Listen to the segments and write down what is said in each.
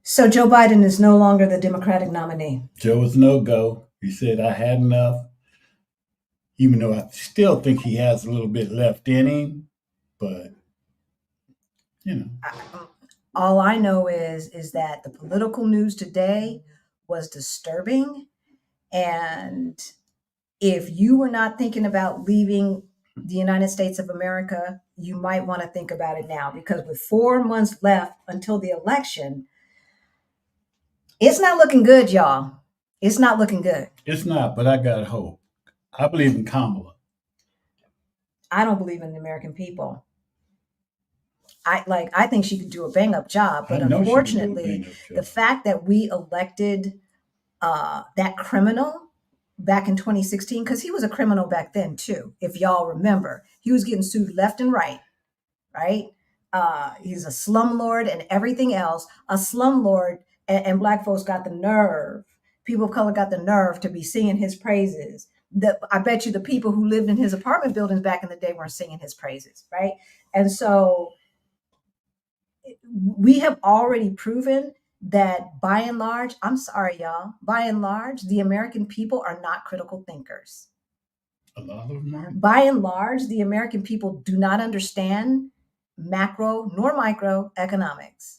So Joe Biden is no longer the Democratic nominee. Joe was no go. He said, I had enough, even though I still think he has a little bit left in him. But, you know, All I know is that the political news today was disturbing, and if you were not thinking about leaving the United States of America, you might want to think about it now, because with 4 months left until the election, it's not looking good, y'all. It's not looking good. it's not, but I got hope. I believe in Kamala. I don't believe in the American people. I think she could do a bang up job, I but know she can do a unfortunately, bang up the job. fact that we elected that criminal back in 2016, because he was a criminal back then too, if y'all remember, he was getting sued left and right, right? He's a slumlord and everything else. A slumlord, and black folks got the nerve. People of color got the nerve to be singing his praises. I bet you the people who lived in his apartment buildings back in the day weren't singing his praises, right? And so we have already proven that by and large, I'm sorry, y'all, by and large, the American people are not critical thinkers. A lot of them are. By and large, the American people do not understand macro nor micro economics.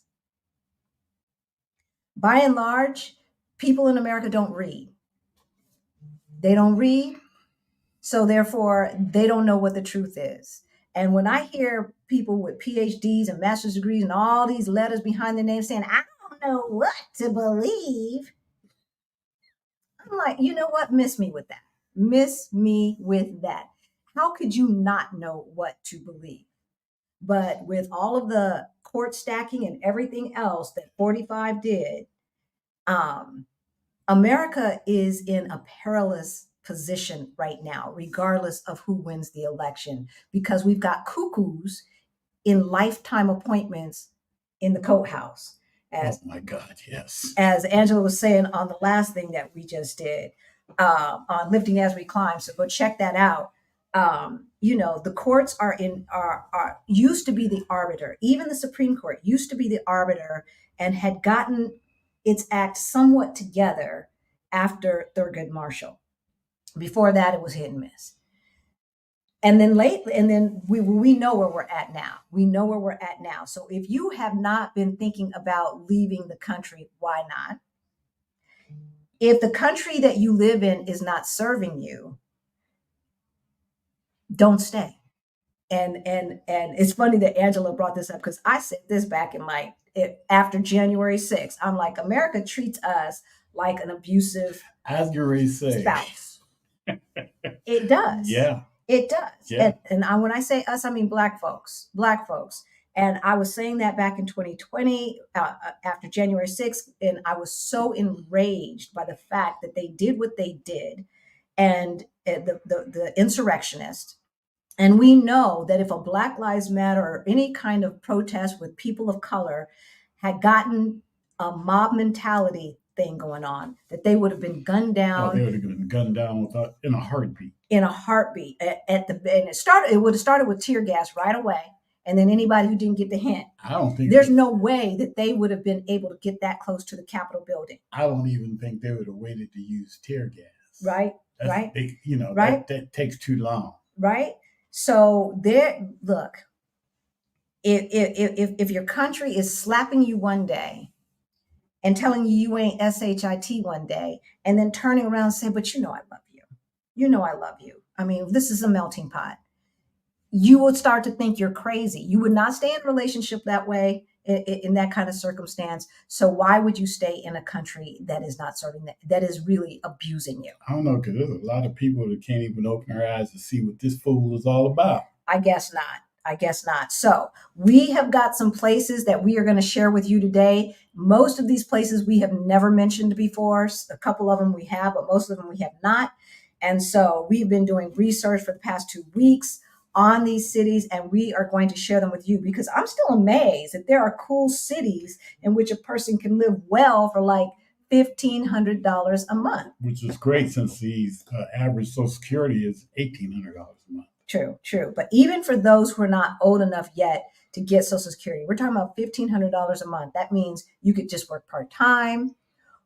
By and large, people in America don't read. They don't read, so therefore, they don't know what the truth is. And when I hear people with PhDs and master's degrees and all these letters behind their name saying, I don't know what to believe, I'm like, you know what? Miss me with that. Miss me with that. How could you not know what to believe? But with all of the court stacking and everything else that 45 did, um, America is in a perilous position right now, regardless of who wins the election, because we've got cuckoos in lifetime appointments in the courthouse. Oh As my God, yes. as Angela was saying on the last thing that we just did, on Lifting as We Climb. So go check that out. The courts are used to be the arbiter. Even the Supreme Court used to be the arbiter and had gotten its act somewhat together after Thurgood Marshall. Before that, it was hit and miss. And then we know where we're at now. We know where we're at now. So if you have not been thinking about leaving the country, why not? If the country that you live in is not serving you, don't stay. And it's funny that Angela brought this up, because I said this back in after January 6th. I'm like, America treats us like an abusive As you already say. spouse. It does. Yeah. It does. Yeah. When I say us, I mean black folks. Black folks. And I was saying that back in 2020, after January 6th, and I was so enraged by the fact that they did what they did, and the insurrectionists. And we know that if a Black Lives Matter or any kind of protest with people of color had gotten a mob mentality thing going on, that they would have been gunned Oh, they down would have been gunned down in a heartbeat. in a heartbeat. And it would have started with tear gas right away. And then anybody who didn't get the hint, I don't think there's no way that they would have been able to get that close to the Capitol building. I don't even think they would have waited to use tear gas. Right. That's, right. Right. That takes too long. Right. So look, if your country is slapping you one day and telling you ain't SHIT one day, and then turning around and saying, but you know I love you. You know I love you. I mean, this is a melting pot. You would start to think you're crazy. You would not stay in a relationship that way, in that kind of circumstance. So why would you stay in a country that is not serving that is really abusing you? I don't know, because there's a lot of people that can't even open their eyes to see what this fool is all about. I guess not. So we have got some places that we are going to share with you today. Most of these places we have never mentioned before. A couple of them we have, but most of them we have not. And so we've been doing research for the past 2 weeks on these cities, and we are going to share them with you, because I'm still amazed that there are cool cities in which a person can live well for like $1,500 a month. Which is great, since the average Social Security is $1,800 a month. True. But even for those who are not old enough yet to get Social Security. We're talking about $1,500 a month. That means you could just work part-time,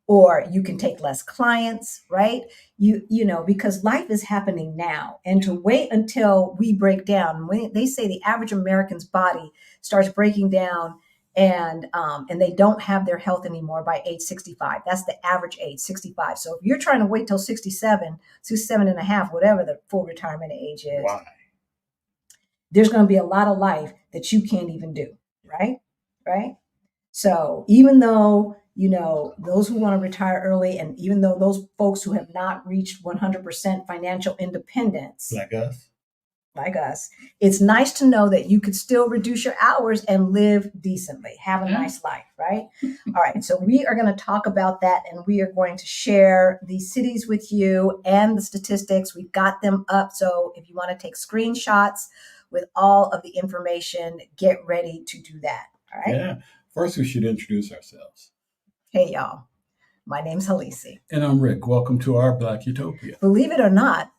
or you can take less clients, right? You know, because life is happening now, and to wait until we break down, when they say the average American's body starts breaking down, and they don't have their health anymore by age 65. That's the average age, 65. So if you're trying to wait till 67, 67 and a half, whatever the full retirement age is, Why? There's going to be a lot of life that you can't even do, right? Right? So even though, you know, those who want to retire early, and even though those folks who have not reached 100% financial independence, like us, it's nice to know that you could still reduce your hours and live decently, have a nice life, right? All right, so we are going to talk about that, and we are going to share the cities with you and the statistics. We've got them up, so if you want to take screenshots with all of the information, get ready to do that. All right. Yeah. First, we should introduce ourselves. Hey, y'all. My name's Halisi. And I'm Rick. Welcome to our Black Utopia. Believe it or not,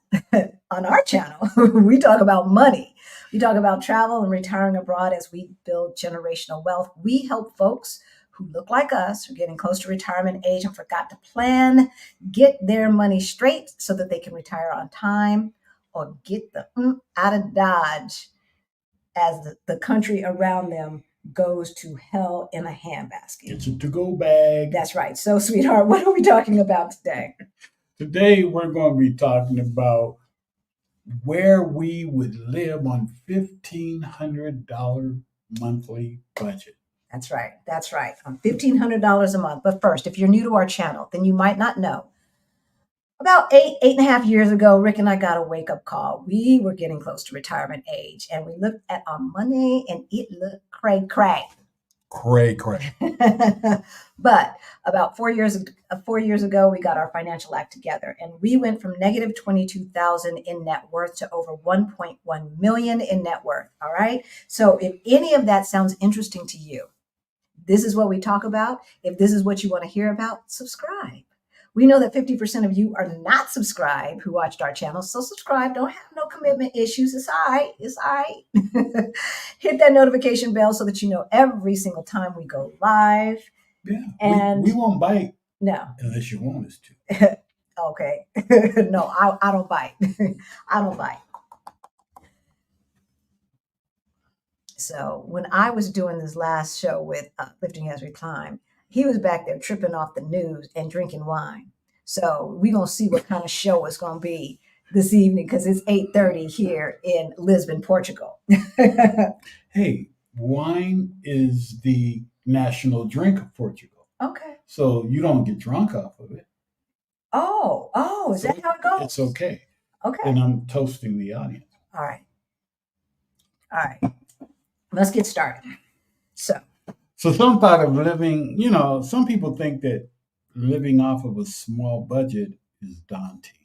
on our channel, we talk about money. We talk about travel and retiring abroad as we build generational wealth. We help folks who look like us, who are getting close to retirement age and forgot to plan, get their money straight so that they can retire on time, or get the out of Dodge as the country around them goes to hell in a handbasket. It's a to-go bag. That's right. So, sweetheart, what are we talking about today? Today, we're going to be talking about where we would live on $1,500 monthly budget. That's right. That's right. On $1,500 a month. But first, if you're new to our channel, then you might not know. About eight and a half years ago, Rick and I got a wake-up call. We were getting close to retirement age, and we looked at our money, and it looked cray-cray. Cray-cray. But about 4 years ago, we got our financial act together, and we went from negative 22,000 in net worth to over 1.1 million in net worth. All right. So if any of that sounds interesting to you, this is what we talk about. If this is what you want to hear about, subscribe. We know that 50% of you are not subscribed who watched our channel. So subscribe. Don't have no commitment issues. It's all right. It's all right. Hit that notification bell so that you know every single time we go live. Yeah. And we won't bite. No. Unless you want us to. Okay. No, I don't bite. I don't bite. So when I was doing this last show with Lifting as We Climb, he was back there tripping off the news and drinking wine. So we're going to see what kind of show it's going to be this evening, because it's 8:30 here in Lisbon, Portugal. Hey, wine is the national drink of Portugal. Okay. So you don't get drunk off of it. Oh, is that how it goes? It's okay. Okay. And I'm toasting the audience. All right. Let's get started. So some part of living, you know, some people think that living off of a small budget is daunting.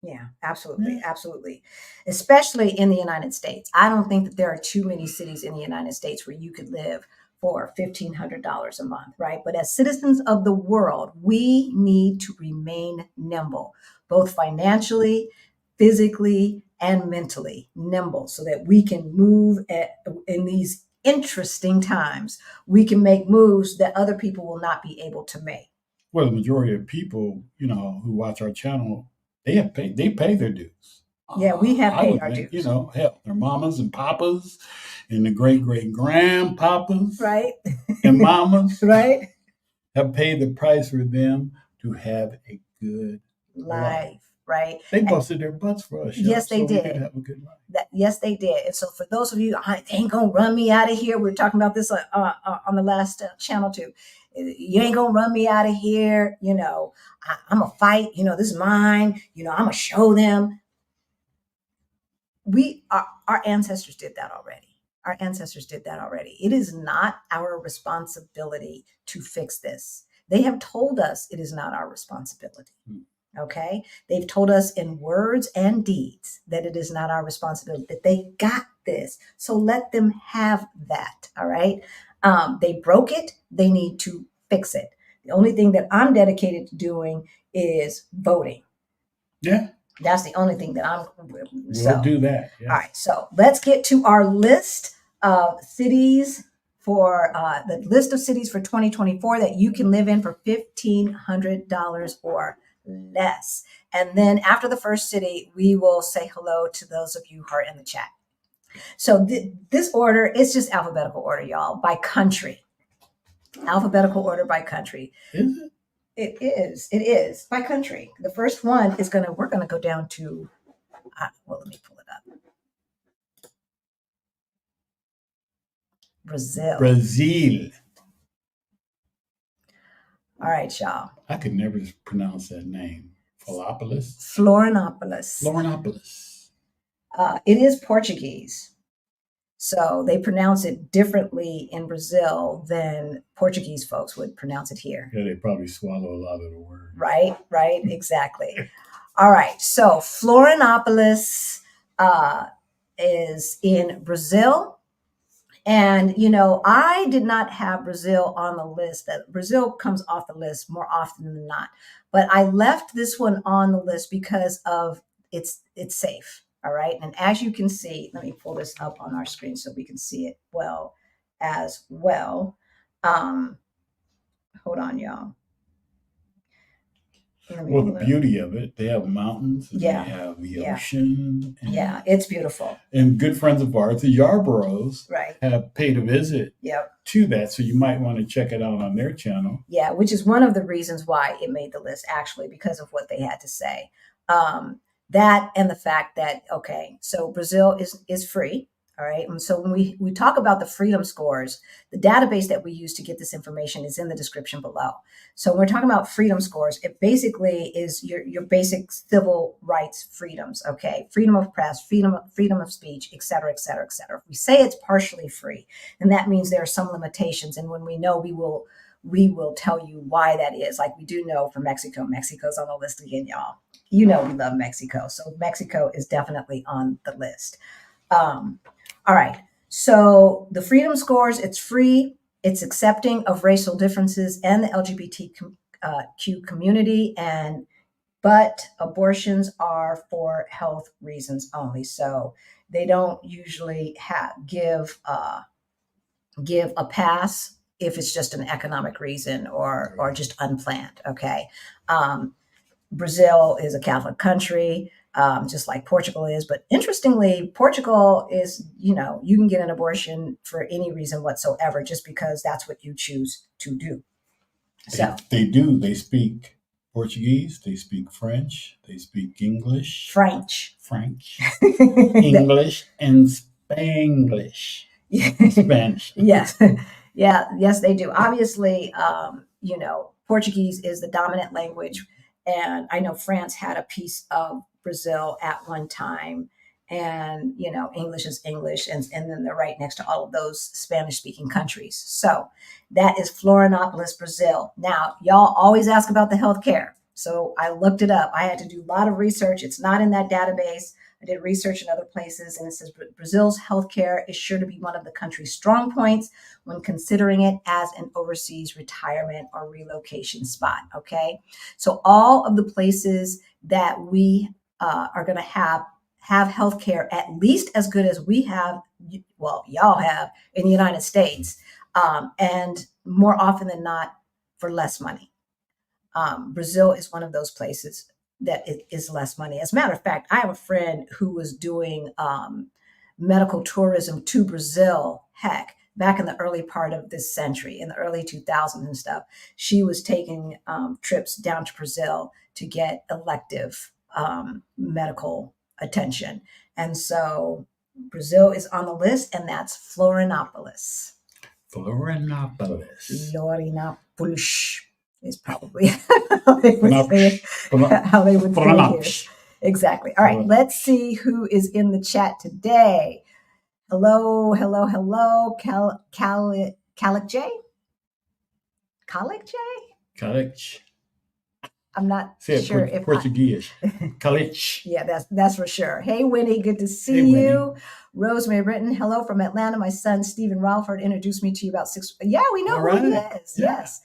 Yeah, absolutely. Yeah. Absolutely. Especially in the United States. I don't think that there are too many cities in the United States where you could live for $1,500 a month, right? But as citizens of the world, we need to remain nimble, both financially, physically, and mentally nimble, so that we can move in these interesting times. We can make moves that other people will not be able to make. Well, the majority of people, you know, who watch our channel, they pay their dues. Yeah, we have paid our dues. You know, hell, their mamas and papas and the great-great-grandpapas, right, and mamas, right, have paid the price for them to have a good life. Right. They busted their butts for us. Yes, they did. We could have a good life. Yes, they did. And so for those of you, they ain't going to run me out of here. We were talking about this on the last channel too. You ain't going to run me out of here. You know, I'm going to fight. You know, this is mine. You know, I'm going to show them. Our ancestors did that already. Our ancestors did that already. It is not our responsibility to fix this. They have told us it is not our responsibility. Okay. They've told us in words and deeds that it is not our responsibility, that they got this. So let them have that. All right. They broke it. They need to fix it. The only thing that I'm dedicated to doing is voting. Yeah. That's the only thing that We'll do that. Yeah. All right. So let's get to our list cities for the list of cities for 2024 that you can live in for $1,500 or less. And then after the first city, we will say hello to those of you who are in the chat. So this order is just alphabetical order, y'all, by country. Alphabetical order by country. Is it? It is by country. The first one is we're gonna go down to, let me pull it up. Brazil. All right, y'all. I could never pronounce that name. Florianopolis. It is Portuguese. So they pronounce it differently in Brazil than Portuguese folks would pronounce it here. Yeah, they probably swallow a lot of the words. Right, exactly. All right, so Florianopolis is in Brazil. And, I did not have Brazil on the list. That Brazil comes off the list more often than not. But I left this one on the list because of it's safe. All right. And as you can see, let me pull this up on our screen so we can see it well as well. Hold on, y'all. Well, the beauty of it, they have mountains and they have the ocean. And, it's beautiful. And good friends of ours, the Yarboroughs, have paid a visit to that. So you might want to check it out on their channel. Yeah, which is one of the reasons why it made the list, actually, because of what they had to say. That and the fact that, so Brazil is free. All right. And so when we talk about the freedom scores, the database that we use to get this information is in the description below. So when we're talking about freedom scores, it basically is your basic civil rights freedoms. Okay. Freedom of press, freedom of speech, et cetera, et cetera, et cetera. If we say it's partially free, then that means there are some limitations. And when we know, we will tell you why that is. Like we do know for Mexico. Mexico's on the list again, y'all. We love Mexico. So Mexico is definitely on the list. All right. So the freedom scores, it's free. It's accepting of racial differences and the LGBTQ community. But abortions are for health reasons only. So they don't usually give a pass if it's just an economic reason or just unplanned. Okay. Brazil is a Catholic country, just like Portugal is. But interestingly, Portugal is, you can get an abortion for any reason whatsoever, just because that's what you choose to do. So they do. They speak Portuguese. They speak French. They speak English. French. English and Spanglish. Spanish. Yes. Yes, they do. Obviously, Portuguese is the dominant language. And I know France had a piece of Brazil at one time. And, English is English. And then they're right next to all of those Spanish-speaking countries. So that is Florianopolis, Brazil. Now, y'all always ask about the healthcare. So I looked it up. I had to do a lot of research. It's not in that database. I did research in other places, and it says Brazil's healthcare is sure to be one of the country's strong points when considering it as an overseas retirement or relocation spot. Okay, so all of the places that we are going to have healthcare at least as good as we have, y'all have in the United States, and more often than not for less money. Brazil is one of those places that it is less money. As a matter of fact, I have a friend who was doing medical tourism to Brazil, back in the early part of this century, in the early 2000s and stuff. She was taking trips down to Brazil to get elective medical attention. And so Brazil is on the list, and that's Florianopolis. Is probably how they would say it here. Exactly. All right, let's see who is in the chat today. Hello. Calic J? I'm not sure if Portuguese. Calic. Yeah, that's for sure. Hey, Winnie, good to see you. Winnie. Rosemary Britton, hello from Atlanta. My son, Stephen Ralford, introduced me to you about 6. Yeah, we know who he is. Yeah. Yes.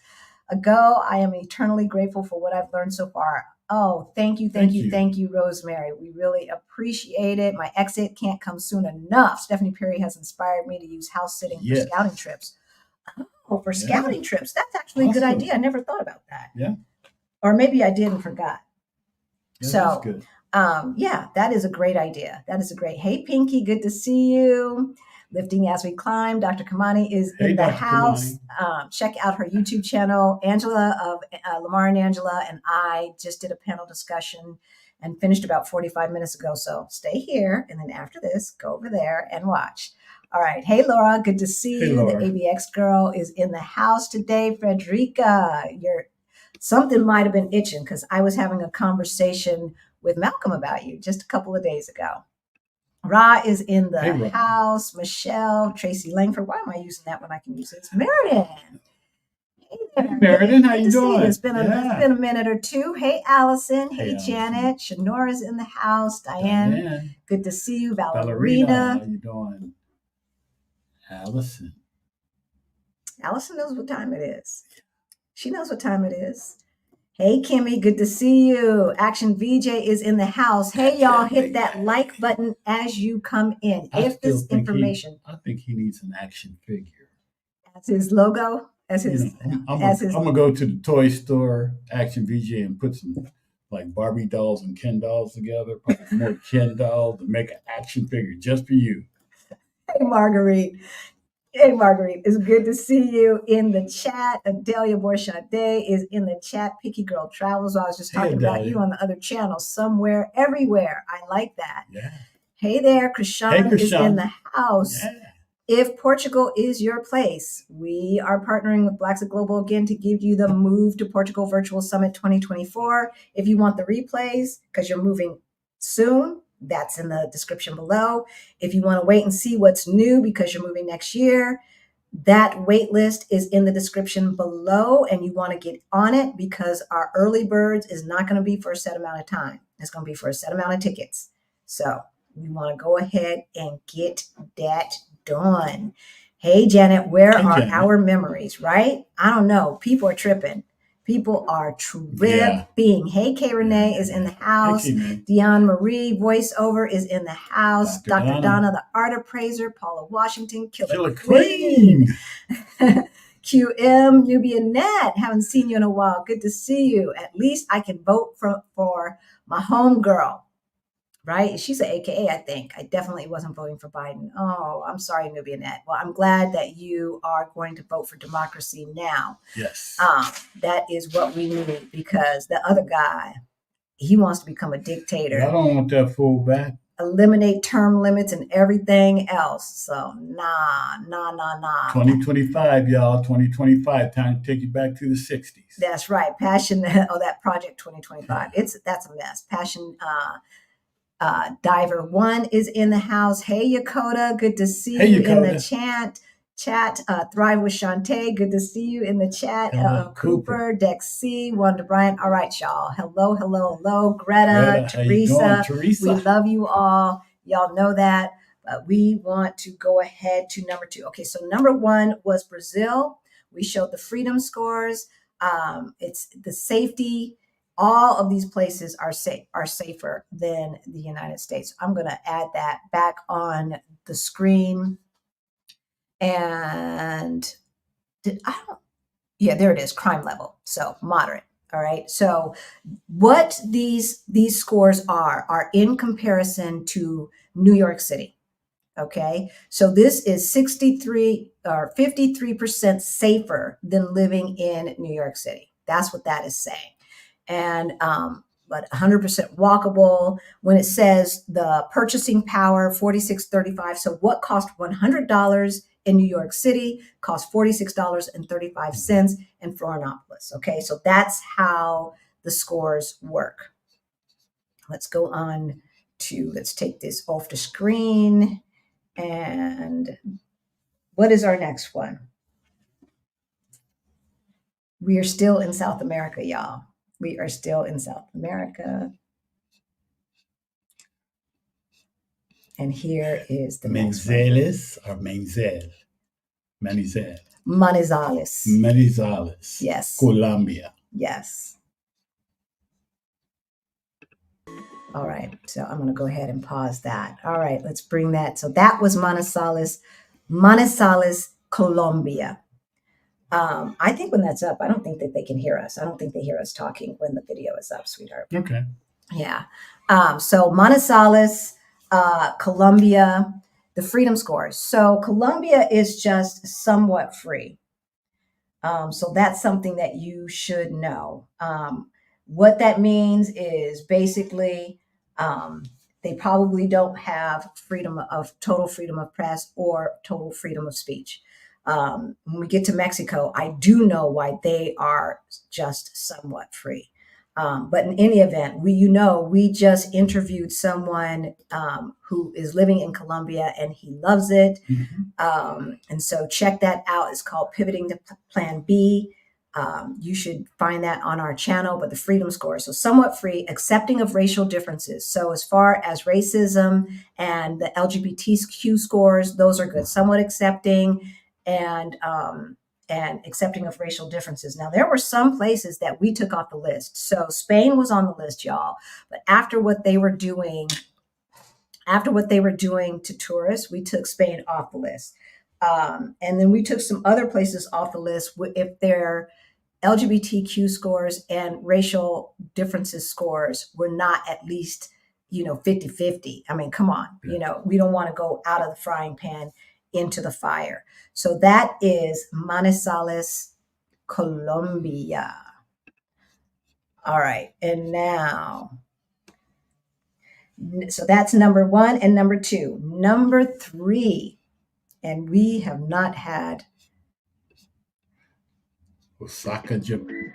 Ago, I am eternally grateful for what I've learned so far. Oh, thank you, Rosemary. We really appreciate it. My exit can't come soon enough. Stephanie Perry has inspired me to use house sitting for scouting trips. Oh, for scouting trips. That's actually a good idea. I never thought about that. Yeah. Or maybe I did and forgot. Yeah, so that's good. Yeah, that is a great idea. That is a great. Hey, Pinky, good to see you. Lifting as we climb. Dr. Kamani is in the Dr. house. Check out her YouTube channel. Angela of Lamar and Angela and I just did a panel discussion and finished about 45 minutes ago. So stay here. And then after this, go over there and watch. All right. Hey, Laura, good to see you. Laura. The ABX girl is in the house today. Frederica, something might have been itching because I was having a conversation with Malcolm about you just a couple of days ago. Ra is in the house. Michelle, Tracy Langford. Why am I using that when I can use it? It's Meriden. Hey there. Meriden, how you doing? It's been a minute or two. Hey, Allison. Hey, Janet. Shanora's in the house. Diane. Good to see you. Valerina. How you doing? Allison knows what time it is. She knows what time it is. Hey, Kimmy, good to see you. Action VJ is in the house. Hey, y'all, hit that like button as you come in. If this information... I think he needs an action figure. As his logo? I'm going to go to the toy store, Action VJ, and put some like Barbie dolls and Ken dolls together. Probably more Ken dolls to make an action figure just for you. Hey, Marguerite. Hey, Marguerite, it's good to see you in the chat. Adelia Borchade is in the chat. Picky Girl Travels. I was just talking about you on the other channel. Somewhere, everywhere. I like that. Yeah. Hey there, Krishan is in the house. Yeah. If Portugal is your place, we are partnering with Blacks at Global again to give you the Move to Portugal Virtual Summit 2024. If you want the replays, because you're moving soon, that's in the description below. If you want to wait and see what's new because you're moving next year, that wait list is in the description below, and you want to get on it because our early birds is not going to be for a set amount of time. It's going to be for a set amount of tickets. So we want to go ahead and get that done. Hey, Janet, where are our memories, right? I don't know. People are tripping. People are tripping. Yeah. Hey, K. Renee is in the house. Hey, Dion Marie voiceover is in the house. Dr. Donna, the art appraiser. Paula Washington, Killer Queen. QM, Nubia Net. Haven't seen you in a while. Good to see you. At least I can vote for my home girl. Right? She's an AKA, I think. I definitely wasn't voting for Biden. Oh, I'm sorry, Nubia Net. Well, I'm glad that you are going to vote for democracy now. Yes. That is what we need because the other guy, he wants to become a dictator. I don't want that fool back. Eliminate term limits and everything else. So, nah. 2025, y'all. 2025. Time to take you back to the 60s. That's right. Passion. That Project 2025. That's a mess. Passion. Diver 1 is in the house. Hey, Yakota, good to see you in the chat. Thrive with Shantae, good to see you in the chat. Cooper, Dex C, Wanda Bryant. All right, y'all. Hello. Greta, Teresa. We love you all. Y'all know that. But we want to go ahead to number 2. Okay, so number 1 was Brazil. We showed the freedom scores. It's the safety. All of these places are safer than the United States. I'm going to add that back on the screen. And there it is, crime level. So moderate. All right. So what these scores are in comparison to New York City. Okay. So this is 63 or 53% safer than living in New York City. That's what that is saying. And but 100% walkable. When it says the purchasing power, 46.35. So what cost $100 in New York City cost $46.35 in Florianopolis. Okay, so that's how the scores work. Let's go on to, let's take this off the screen. And what is our next one? We are still in South America, y'all. We are still in South America. And here is the next one. Manizales. Manizales. Yes. Colombia. Yes. All right, so I'm going to go ahead and pause that. All right, let's bring that. So that was Manizales, Colombia. I think when that's up, I don't think that they can hear us. I don't think they hear us talking when the video is up, sweetheart. Okay. Yeah. So Manizales, Colombia, the freedom scores. So Colombia is just somewhat free. So that's something that you should know. What that means is basically they probably don't have total freedom of press or total freedom of speech. When we get to Mexico, I do know why they are just somewhat free. But in any event, we just interviewed someone who is living in Colombia and he loves it. And so check that out. It's called Pivoting to Plan B. You should find that on our channel, but the freedom score. So somewhat free, accepting of racial differences. So as far as racism and the LGBTQ scores, those are good. Somewhat accepting and accepting of racial differences. Now, there were some places that we took off the list. So Spain was on the list, y'all. But after what they were doing to tourists, we took Spain off the list. And then we took some other places off the list if their LGBTQ scores and racial differences scores were not at least, 50-50. I mean, come on, we don't want to go out of the frying pan into the fire. So that is Manizales, Colombia. All right. And now, so that's number 1 and number 2. Number 3, and we have not had Osaka, Japan.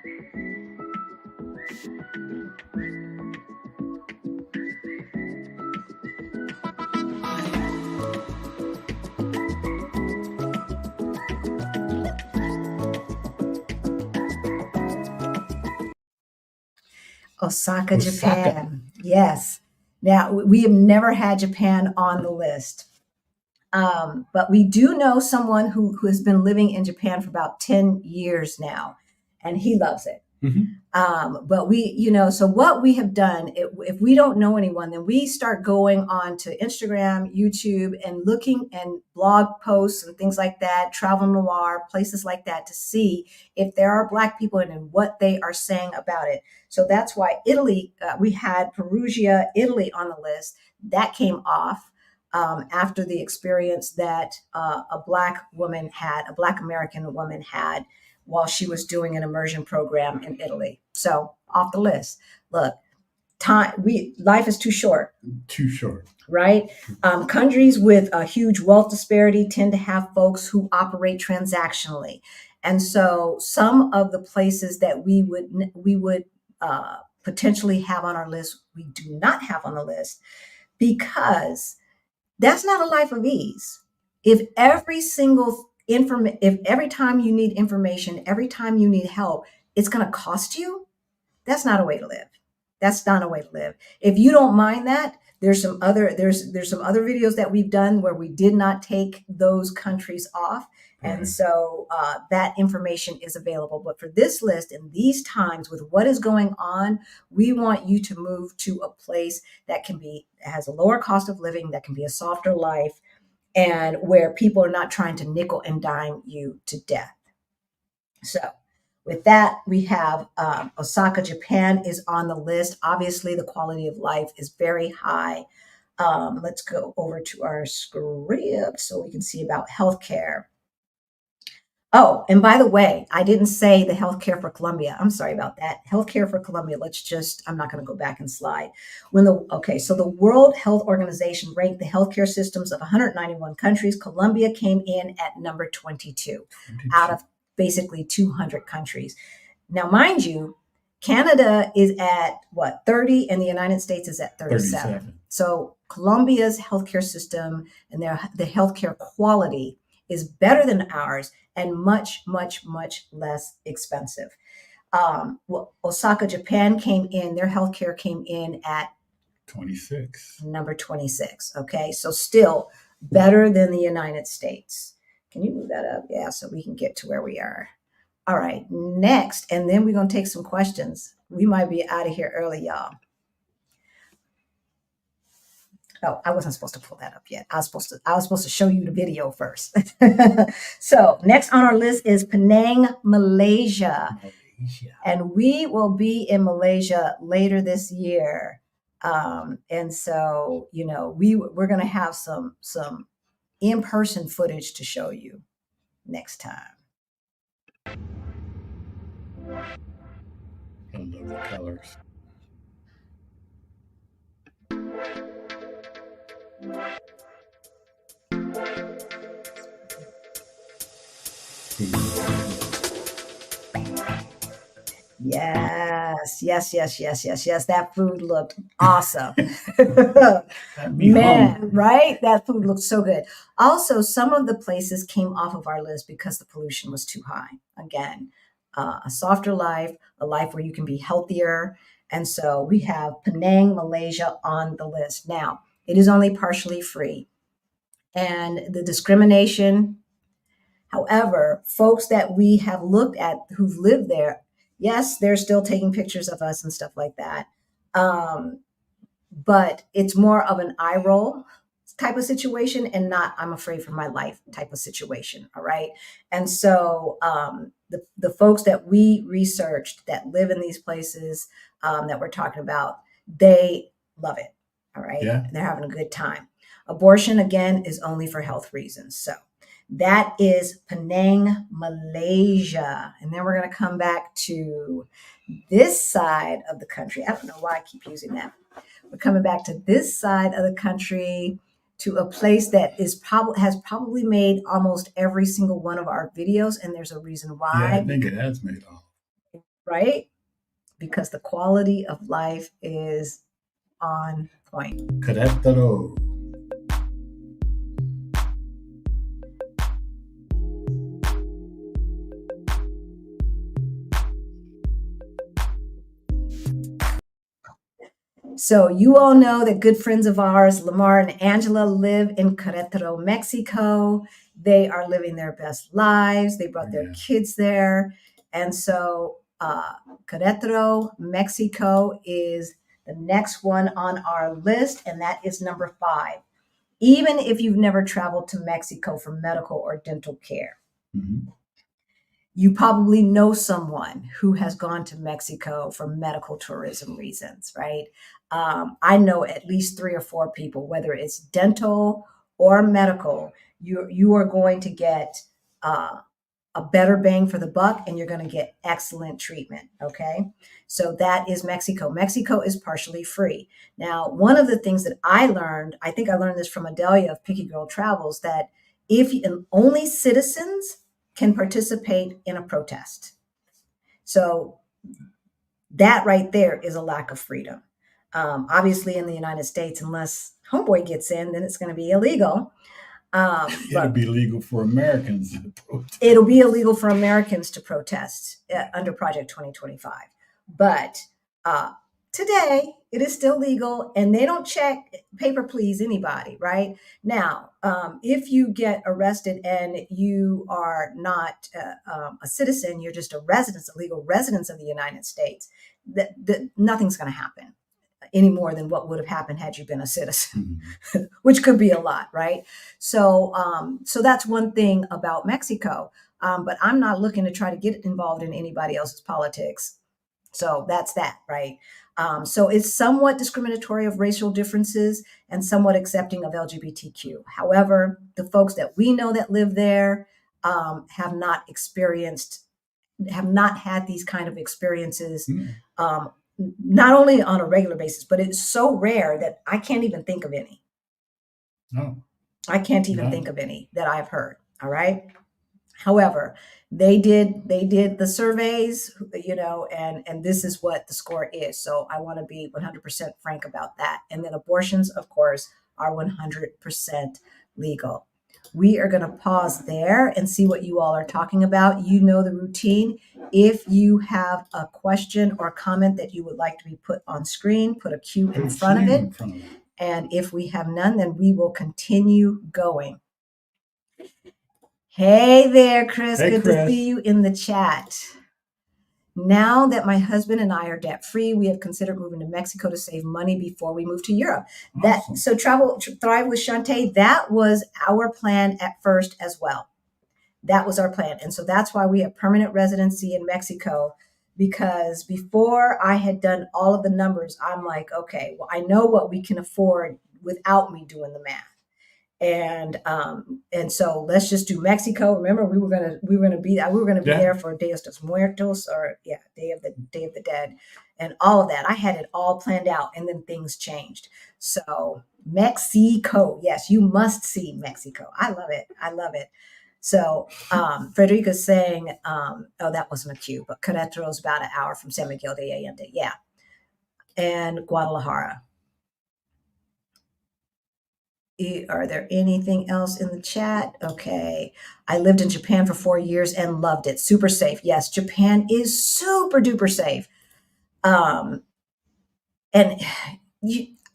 Osaka, Japan. Yes. Now, we have never had Japan on the list. But we do know someone who has been living in Japan for about 10 years now, and he loves it. But so what we have done, if we don't know anyone, then we start going on to Instagram, YouTube, and looking and blog posts and things like that, Travel Noir, places like that, to see if there are Black people and what they are saying about it. So that's why Italy, we had Perugia, Italy on the list. That came off after the experience that a Black American woman had while she was doing an immersion program in Italy. So off the list. Look, life is too short. Too short. Right? Countries with a huge wealth disparity tend to have folks who operate transactionally. And so some of the places that we would potentially have on our list, we do not have on the list, because that's not a life of ease. If every time you need information, every time you need help, it's going to cost you, that's not a way to live. That's not a way to live. If you don't mind that, there's some other videos that we've done where we did not take those countries off. And so that information is available. But for this list and these times with what is going on, we want you to move to a place that has a lower cost of living, that can be a softer life, and where people are not trying to nickel and dime you to death. So with that, we have Osaka, Japan is on the list. Obviously, the quality of life is very high. Let's go over to our script so we can see about healthcare. Oh, and by the way, I didn't say the healthcare for Colombia. I'm sorry about that. Healthcare for Colombia. I'm not going to go back and slide. So the World Health Organization ranked the healthcare systems of 191 countries. Colombia came in at number 22 out of basically 200 countries. Now, mind you, Canada is at 30, and the United States is at 37. So Colombia's healthcare system and the healthcare quality is better than ours and much, much, much less expensive. Osaka, Japan their healthcare came in at 26. Number 26. Okay. So still better than the United States. Can you move that up? Yeah. So we can get to where we are. All right. Next. And then we're going to take some questions. We might be out of here early, y'all. Oh, I wasn't supposed to pull that up yet. I was supposed to show you the video first. So next on our list is Penang, Malaysia. And we will be in Malaysia later this year. And so, we're going to have some in-person footage to show you next time. I love the colors. Yes. That food looked awesome. Man, right? That food looked so good. Also, some of the places came off of our list because the pollution was too high. Again, a softer life, a life where you can be healthier. And so we have Penang, Malaysia on the list. Now, it is only partially free. And the discrimination, however, folks that we have looked at who've lived there, yes, they're still taking pictures of us and stuff like that. But it's more of an eye roll type of situation and not I'm afraid for my life type of situation. All right. And so the folks that we researched that live in these places that we're talking about, they love it. All right. Yeah. They're having a good time. Abortion, again, is only for health reasons. So that is Penang, Malaysia. And then we're going to come back to this side of the country. I don't know why I keep using that. We're coming back to this side of the country to a place that has probably made almost every single one of our videos. And there's a reason why. Yeah, I think it has made all. Right? Because the quality of life is on point. Querétaro. So you all know that good friends of ours, Lamar and Angela, live in Querétaro, Mexico. They are living their best lives. They brought their kids there. And so Querétaro, Mexico is the next one on our list, and that is number 5. Even if you've never traveled to Mexico for medical or dental care, you probably know someone who has gone to Mexico for medical tourism reasons, right? I know at least 3 or 4 people, whether it's dental or medical, you are going to get a better bang for the buck, and you're going to get excellent treatment. Okay. So that is Mexico. Mexico is partially free. Now, one of the things that I learned, I think I learned this from Adelia of Picky Girl Travels, that only citizens can participate in a protest. So that right there is a lack of freedom. Obviously in the United States, unless homeboy gets in, then it's going to be illegal. It'll be legal for Americans to protest. It'll be illegal for Americans to protest under Project 2025. But today, it is still legal, and they don't check paper please anybody, right? Now, if you get arrested and you are not a citizen, you're just a legal resident of the United States, nothing's going to happen any more than what would have happened had you been a citizen, which could be a lot, right? So that's one thing about Mexico. But I'm not looking to try to get involved in anybody else's politics. So that's that, right? So it's somewhat discriminatory of racial differences and somewhat accepting of LGBTQ. However, the folks that we know that live there have not had these kind of experiences, not only on a regular basis, but it's so rare that I can't even think of any. No. I can't even think of any that I've heard. All right. However, they did the surveys, and this is what the score is. So I want to be 100% frank about that. And then abortions, of course, are 100% legal. We are going to pause there and see what you all are talking about. You know the routine. If you have a question or comment that you would like to be put on screen, put a Q in front of it. And if we have none, then we will continue going. Hey there, Chris. Hey, Good Chris. to see you in the chat. Now that my husband and I are debt free, we have considered moving to Mexico to save money before we move to Europe. Awesome. So Thrive with Shantae, that was our plan at first as well. That was our plan. And so that's why we have permanent residency in Mexico, because before I had done all of the numbers, I'm like, okay, well, I know what we can afford without me doing the math. And so let's just do Mexico. Remember, we were gonna be there for Dias de Muertos, or Day of the Dead, and all of that. I had it all planned out, and then things changed. So Mexico, yes, you must see Mexico. I love it. So Frederica's saying, oh, that wasn't a cue, but Querétaro is about an hour from San Miguel de Allende. Yeah, and Guadalajara. Are there anything else in the chat? Okay. I lived in Japan for 4 years and loved it. Super safe. Yes, Japan is super duper safe. And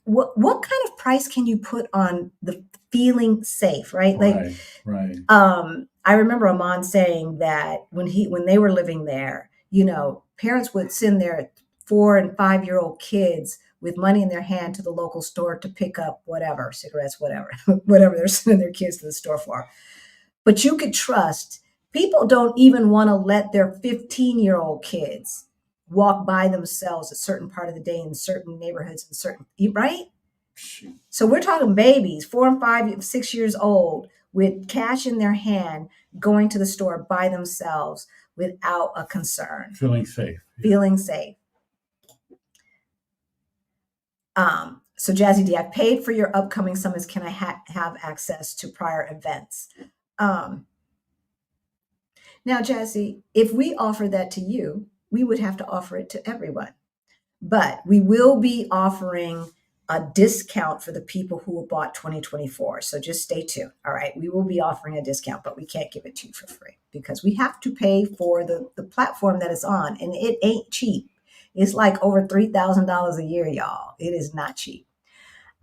what kind of price can you put on the feeling safe, right? Right. I remember Aman saying that when they were living there, parents would send their 4 and 5-year-old kids with money in their hand to the local store to pick up whatever, cigarettes, whatever they're sending their kids to the store for. But you could trust, people don't even want to let their 15-year-old kids walk by themselves a certain part of the day in certain neighborhoods right? So we're talking babies, 4 and 5, 6 years old, with cash in their hand, going to the store by themselves without a concern. Feeling safe. So Jazzy D, I paid for your upcoming summits. Can I have access to prior events? Now, Jazzy, if we offer that to you, we would have to offer it to everyone. But we will be offering a discount for the people who have bought 2024. So just stay tuned. All right. We will be offering a discount, but we can't give it to you for free because we have to pay for the platform that it's on, and it ain't cheap. It's like over $3,000 a year, y'all. It is not cheap.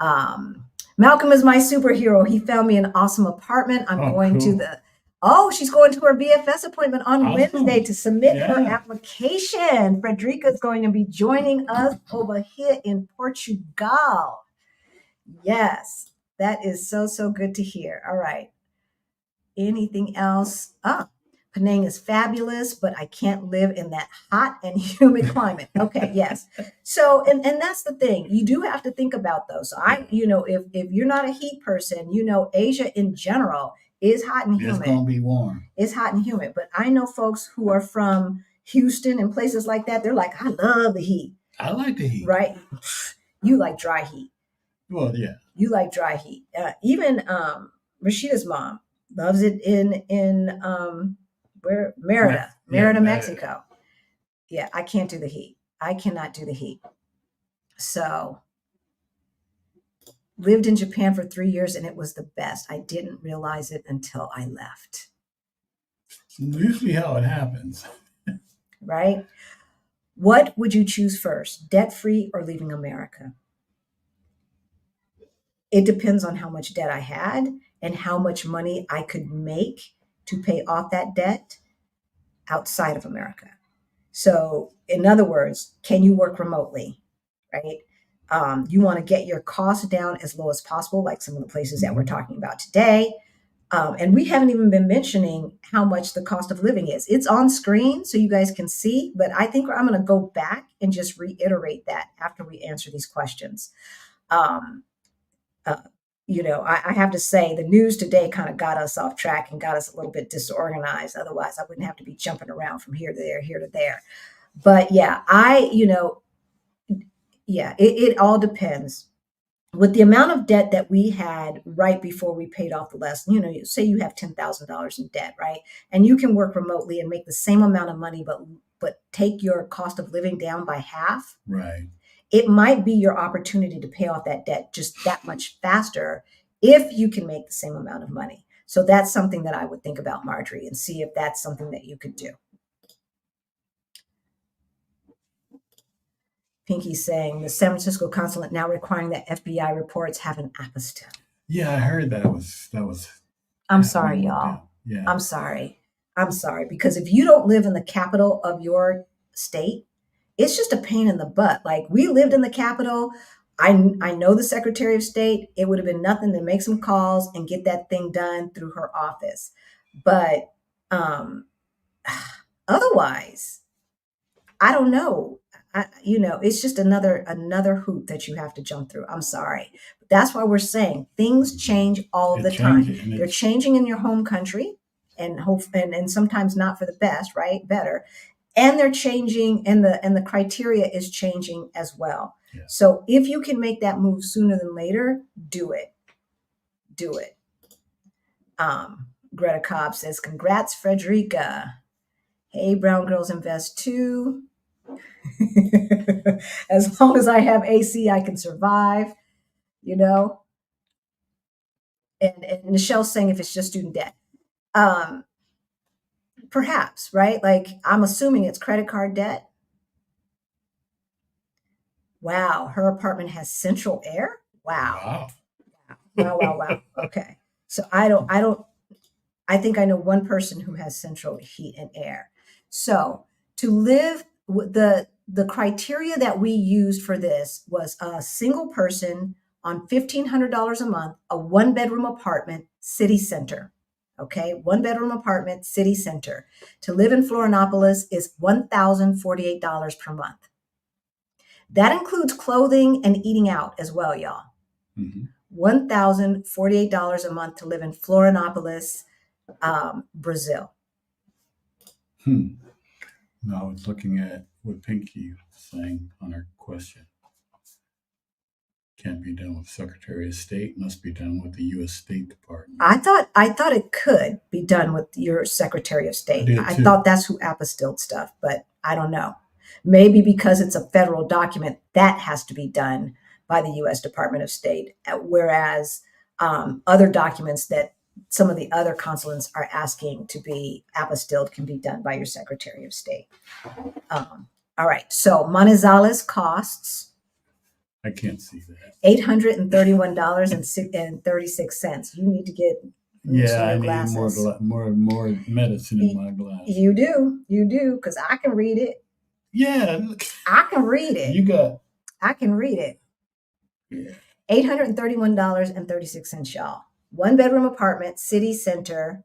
Malcolm is my superhero. He found me an awesome apartment. I'm going cool. she's going to her BFS appointment on Wednesday to submit her application. Frederica is going to be joining us over here in Portugal. Yes, that is so good to hear. All right. Anything else? Penang is fabulous, but I can't live in that hot and humid climate. Okay, yes. So, and that's the thing. You do have to think about those. So if you're not a heat person, Asia in general is hot and humid. It's going to be warm. It's hot and humid. But I know folks who are from Houston and places like that. They're like, I love the heat. I like the heat. Right? You like dry heat. Well, yeah. You like dry heat. Even Rashida's mom loves it in Merida, Mexico. Yeah, I can't do the heat. I cannot do the heat. So lived in Japan for 3 years and it was the best. I didn't realize it until I left. It's usually how it happens. Right? What would you choose first, debt-free or leaving America? It depends on how much debt I had and how much money I could make to pay off that debt outside of America. So in other words, can you work remotely, right? You want to get your costs down as low as possible, like some of the places that we're talking about today. And we haven't even been mentioning how much the cost of living is. It's on screen so you guys can see, but I think I'm going to go back and just reiterate that after we answer these questions. I have to say the news today kind of got us off track and got us a little bit disorganized. Otherwise, I wouldn't have to be jumping around from here to there, here to there. But yeah, it all depends. With the amount of debt that we had right before we paid off the last, say you have $10,000 in debt, right? And you can work remotely and make the same amount of money, but take your cost of living down by half. Right. It might be your opportunity to pay off that debt just that much faster if you can make the same amount of money. So that's something that I would think about, Marjorie, and see if that's something that you could do. Pinky's saying the San Francisco consulate now requiring that FBI reports have an apostille. Yeah, I heard that was. I'm sorry, y'all. Yeah. I'm sorry. Because if you don't live in the capital of your state, it's just a pain in the butt. Like, we lived in the Capitol. I know the Secretary of State. It would have been nothing to make some calls and get that thing done through her office. But otherwise, I don't know. It's just another hoop that you have to jump through. I'm sorry. But that's why we're saying things change all the time. They're changing in your home country, and sometimes not for the best, right? Better. And they're changing, and the criteria is changing as well. Yeah. So if you can make that move sooner than later, do it. Do it. Greta Cobb says, "Congrats, Frederica. Hey, Brown Girls Invest too. As long as I have AC, I can survive, And Michelle's saying, if it's just student debt, perhaps, right? Like, I'm assuming it's credit card debt. Wow, her apartment has central air. Wow. Wow. Okay, so I think I know one person who has central heat and air. So to live, the criteria that we used for this was a single person on $1,500 a month, a 1-bedroom apartment, city center. Okay, 1-bedroom apartment, city center. To live in Florianopolis is $1,048 per month. That includes clothing and eating out as well, y'all. Mm-hmm. $1,048 a month to live in Florianopolis, Brazil. No, I was looking at what Pinky was saying on her question. Can't be done with Secretary of State, must be done with the U.S. State Department. I thought it could be done with your Secretary of State. I thought that's who apostilled stuff, but I don't know. Maybe because it's a federal document, that has to be done by the U.S. Department of State, whereas other documents that some of the other consulates are asking to be apostilled can be done by your Secretary of State. All right, so Manizales costs. I can't see that. $831.36. You need to get I need more medicine in my glass. You do, because I can read it. Yeah, I can read it. I can read it. Yeah. $831.36, y'all. 1-bedroom apartment, city center,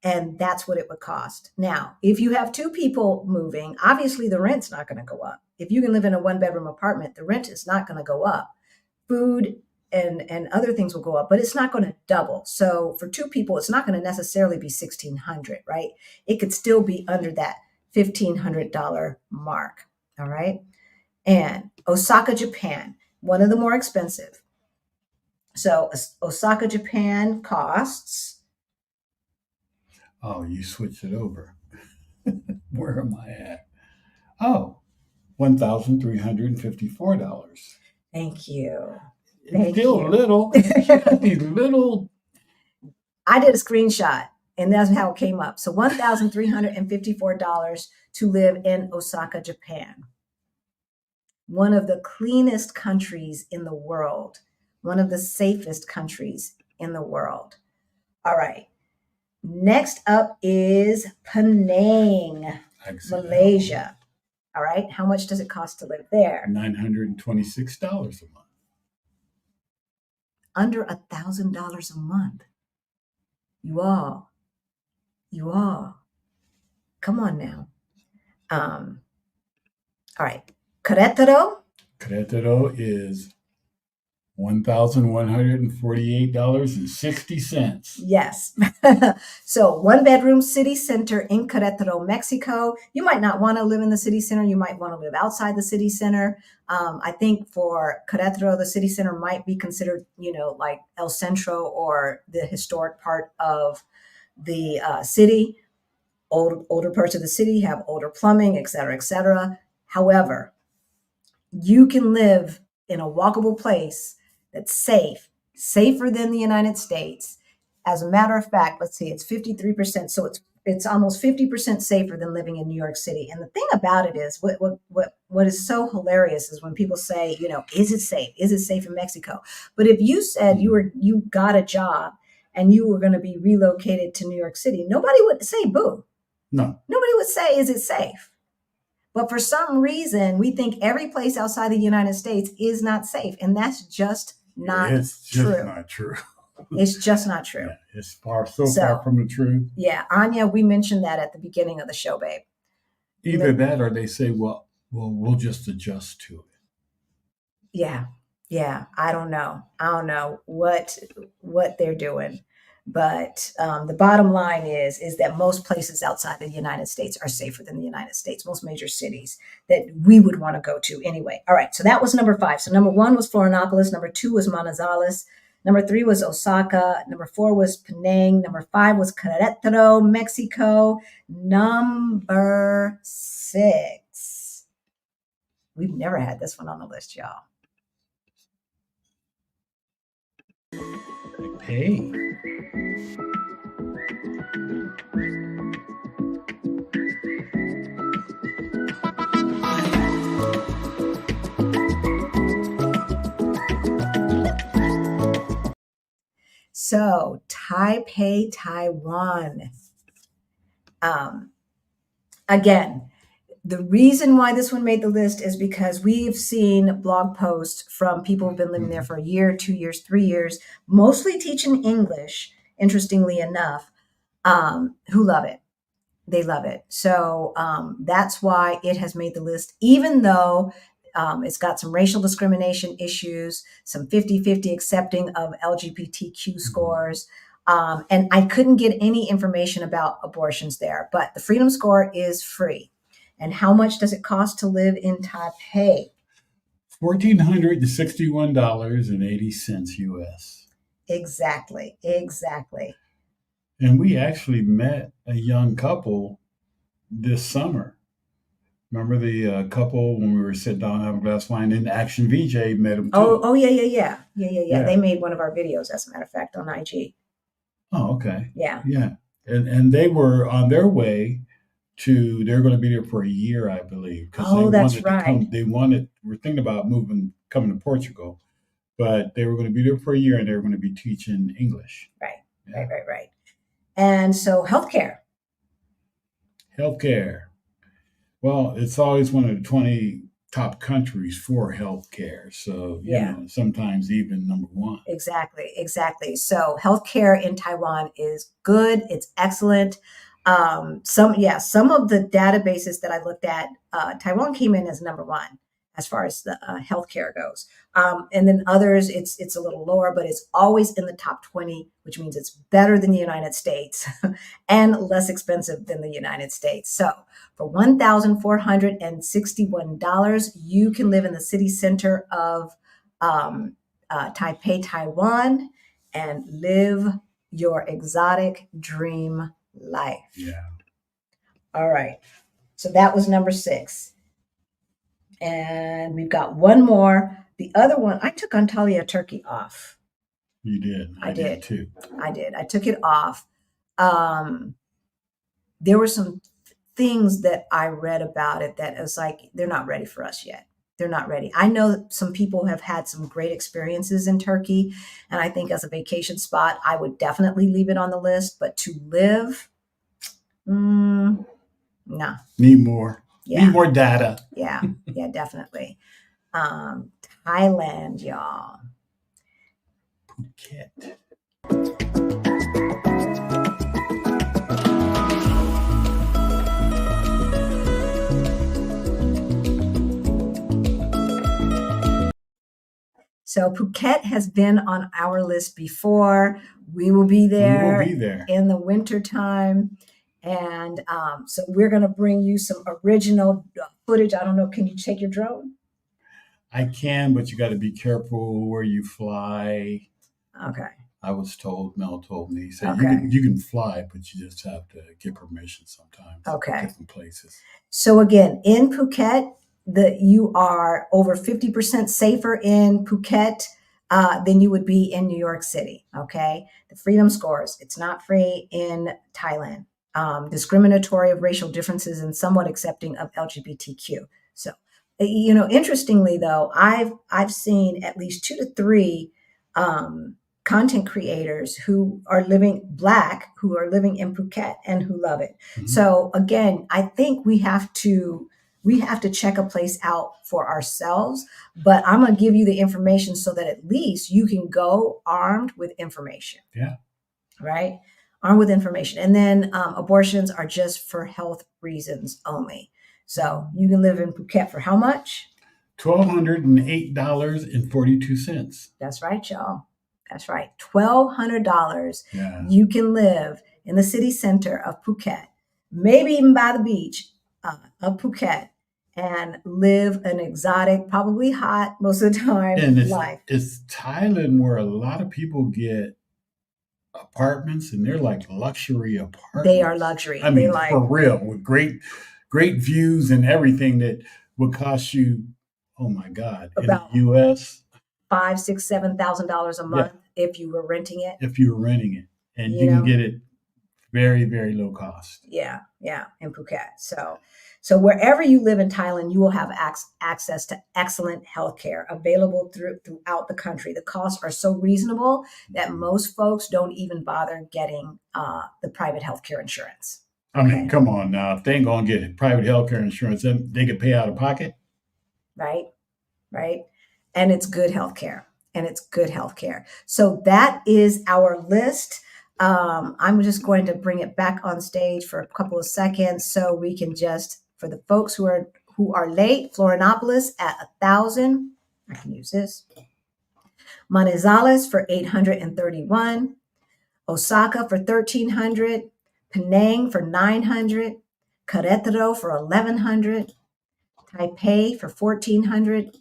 and that's what it would cost. Now, if you have 2 people moving, obviously the rent's not going to go up. If you can live in a 1-bedroom apartment, the rent is not going to go up. Food and other things will go up, but it's not going to double. So for 2 people, it's not going to necessarily be $1,600, right? It could still be under that $1,500 mark. All right. And Osaka, Japan, one of the more expensive. So Osaka, Japan costs. Oh, you switched it over. Where am I at? Oh, $1,354. Thank you. Still little. These little. I did a screenshot, and that's how it came up. So $1,354 to live in Osaka, Japan. One of the cleanest countries in the world. One of the safest countries in the world. All right. Next up is Penang, Malaysia. All right. How much does it cost to live there? $926 a month. Under $1,000 a month. You all. Come on now. All right. Querétaro is $1,148.60. Yes. So 1-bedroom city center in Querétaro, Mexico. You might not want to live in the city center. You might want to live outside the city center. I think for Querétaro, the city center might be considered, like El Centro or the historic part of the city. Older parts of the city have older plumbing, et cetera, et cetera. However, you can live in a walkable place that's safer than the United States. As a matter of fact, let's see, it's 53%. So it's almost 50% safer than living in New York City. And the thing about it is, what is so hilarious is when people say, is it safe? Is it safe in Mexico? But if you said you got a job and you were going to be relocated to New York City, nobody would say boo. No. Nobody would say, is it safe? But for some reason, we think every place outside the United States is not safe. And that's just not true. It's just not true. It's just not true. Yeah, it's far from the truth. Yeah, Anya, we mentioned that at the beginning of the show, babe. Either that or they say, well, we'll just adjust to it. Yeah. I don't know what they're doing. But the bottom line is that most places outside the United States are safer than the United States, most major cities that we would want to go to anyway. All right, so that was number 5. So number 1 was Florianopolis. Number 2 was Manizales. Number 3 was Osaka. Number 4 was Penang. Number 5 was Querétaro, Mexico. Number 6. We've never had this one on the list, y'all. Hey. So Taipei, Taiwan. Again, the reason why this one made the list is because we've seen blog posts from people who've been living there for a year, 2 years, 3 years, mostly teaching English, interestingly enough, who love it. They love it. So that's why it has made the list, even though it's got some racial discrimination issues, some 50-50 accepting of LGBTQ scores. And I couldn't get any information about abortions there, but the freedom score is free. And how much does it cost to live in Taipei? $1,461.80 US. Exactly. And we actually met a young couple this summer. Remember the couple when we were sitting down having a glass of wine? And Action VJ met them too. Oh yeah. They made one of our videos, as a matter of fact, on IG. Oh, okay. Yeah. And they were on their way they're going to be there for a year, I believe. That's right. We're thinking about coming to Portugal, but they were going to be there for a year and they were going to be teaching English. Right. And so healthcare. Well, it's always one of the 20 top countries for healthcare. So, sometimes even number 1. Exactly. So healthcare in Taiwan is good. It's excellent. Some of the databases that I looked at, Taiwan came in as number 1 as far as the healthcare goes. And then others, it's a little lower, but it's always in the top 20, which means it's better than the United States and less expensive than the United States. So for $1,461, you can live in the city center of Taipei, Taiwan, and live your exotic dream life. Yeah. All right. So that was number 6. And we've got one more. The other one, I took Antalya, Turkey off. You did. I did too. I did. I took it off. There were some things that I read about it that was like, they're not ready for us yet. They're not ready. I know some people have had some great experiences in Turkey. And I think as a vacation spot, I would definitely leave it on the list. But to live, no. Need more. Yeah. Need more data. Yeah, definitely. Thailand, y'all. Phuket. So Phuket has been on our list before. We will be there, in the wintertime. And so we're going to bring you some original footage. I don't know. Can you take your drone? I can, but you got to be careful where you fly. Okay. I was told, Mel told me, he said, you can fly, but you just have to get permission sometimes. Okay. Different places. So again, in Phuket, you are over 50% safer in Phuket than you would be in New York City. Okay. The freedom scores, it's not free in Thailand. Discriminatory of racial differences and somewhat accepting of LGBTQ. So, interestingly though, I've seen at least 2 to 3 content creators who are living in Phuket and who love it. Mm-hmm. So again, I think we have to We have to check a place out for ourselves, but I'm going to give you the information so that at least you can go armed with information. Yeah. Right? Armed with information. And then abortions are just for health reasons only. So you can live in Phuket for how much? $1,208.42. That's right, y'all. That's right. $1,200. Yeah. You can live in the city center of Phuket, maybe even by the beach of Phuket, and live an exotic, probably hot most of the time life. It's Thailand where a lot of people get apartments, and they're like luxury apartments. They are luxury. I mean, for real, with great views and everything that would cost you, oh my God, about in the U.S. $5,000, $6,000, $7,000 a month if you were renting it. If you were renting it, and you can get it very, very low cost. Yeah, in Phuket. So wherever you live in Thailand, you will have access to excellent healthcare available throughout the country. The costs are so reasonable that most folks don't even bother getting the private healthcare insurance. I mean, come on now. If they ain't going to get private healthcare insurance, then they could pay out of pocket. Right. And it's good healthcare. So that is our list. I'm just going to bring it back on stage for a couple of seconds so we can just, for the folks who are late, Florianopolis at 1,000. I can use this. Manizales for 831. Osaka for 1,300. Penang for 900. Querétaro for 1,100. Taipei for 1,400.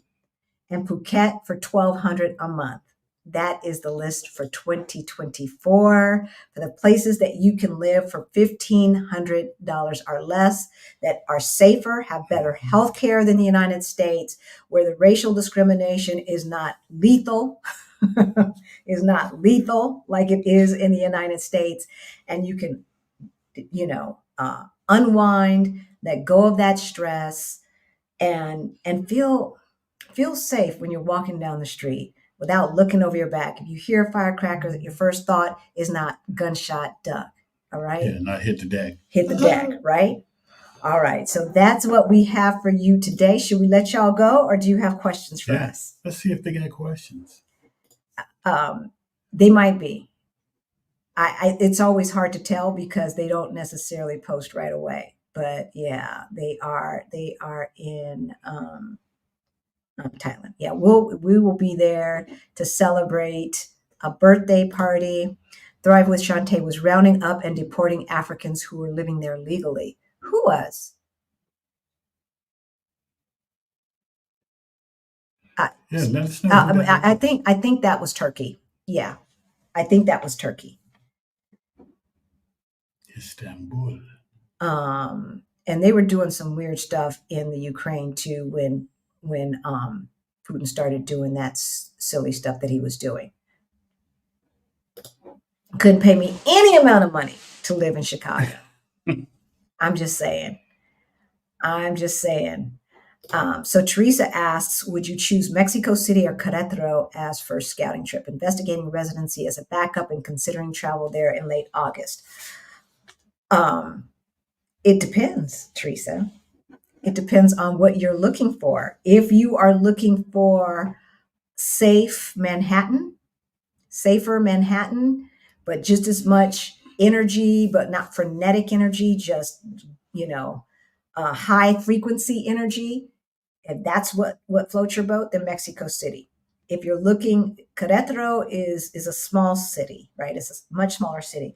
And Phuket for 1,200 a month. That is the list for 2024 for the places that you can live for $1,500 or less, that are safer, have better health care than the United States, where the racial discrimination is not lethal, like it is in the United States. And you can, unwind, let go of that stress, and feel safe when you're walking down the street without looking over your back. If you hear a firecracker, your first thought is not gunshot, duck. All right? Yeah, not hit the deck. Hit the deck, right? All right. So that's what we have for you today. Should we let y'all go, or do you have questions for us? Let's see if they got questions. They might be. It's always hard to tell because they don't necessarily post right away. But yeah, they are in Thailand. Yeah, we will be there to celebrate a birthday party. Thrive with Shantae was rounding up and deporting Africans who were living there legally. Who was? Let us know. I think that was Turkey. Yeah, I think that was Turkey. Istanbul. And they were doing some weird stuff in the Ukraine too when Putin started doing that silly stuff that he was doing. Couldn't pay me any amount of money to live in Chicago. I'm just saying. So Teresa asks, would you choose Mexico City or Querétaro as first scouting trip? Investigating residency as a backup and considering travel there in late August. It depends, Teresa. It depends on what you're looking for. If you are looking for safer Manhattan, but just as much energy, but not frenetic energy, just, high frequency energy, and that's what floats your boat, then Mexico City. If you're looking, Querétaro is a small city, right? It's a much smaller city.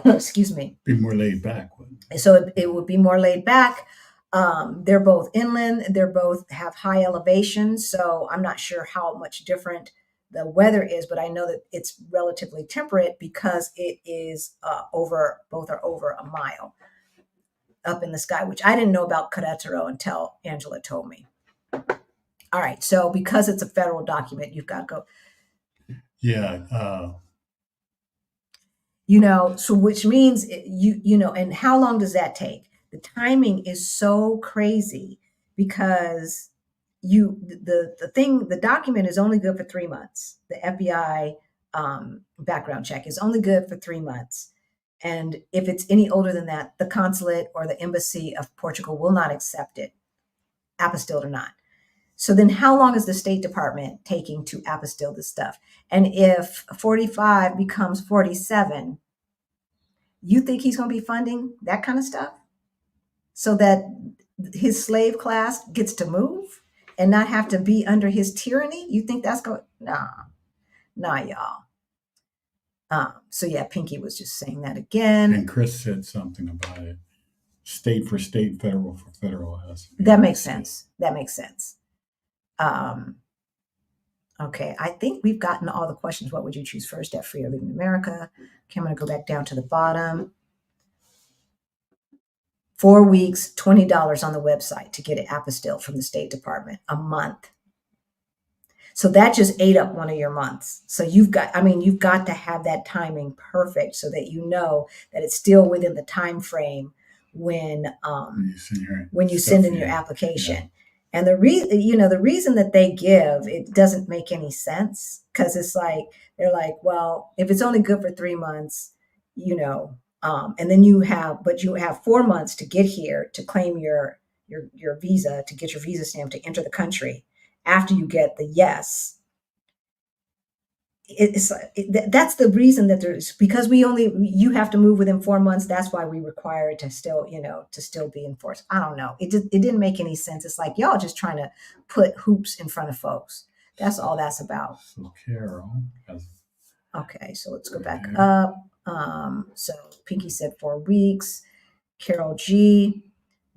Excuse me. Be more laid back. So it would be more laid back. They're both inland. They're both have high elevation. So I'm not sure how much different the weather is, but I know that it's relatively temperate because it is both are over a mile up in the sky, which I didn't know about Querétaro until Angela told me. All right. So because it's a federal document, you've got to go. Yeah. So which means, and how long does that take? The timing is so crazy because the document is only good for 3 months. The FBI background check is only good for 3 months. And if it's any older than that, the consulate or the embassy of Portugal will not accept it. apostilled or not. So then how long is the State Department taking to apostill this stuff? And if 45 becomes 47, you think he's going to be funding that kind of stuff so that his slave class gets to move and not have to be under his tyranny? You think that's going? Nah, y'all. So yeah, Pinky was just saying that again. And Chris said something about it. State for state, federal for federal. That makes sense. That makes sense. Okay, I think we've gotten all the questions. What would you choose first, debt free or living in America? Okay, I'm going to go back down to the bottom. 4 weeks, $20 on the website to get it apostilled from the State Department a month. So that just ate up one of your months. So you've got to have that timing perfect so that you know that it's still within the time frame when you send in your application. Yeah. And the reason that they give, it doesn't make any sense, because it's like, they're like, well, if it's only good for 3 months, and then you have 4 months to get here to claim your visa, to get your visa stamp to enter the country after you get the yes. That's the reason that there's, because you have to move within 4 months. That's why we require it to still be enforced. I don't know. It didn't make any sense. It's like, y'all just trying to put hoops in front of folks. That's all that's about. So Carol. Okay, so let's go back up. So Pinky said 4 weeks. Carol G,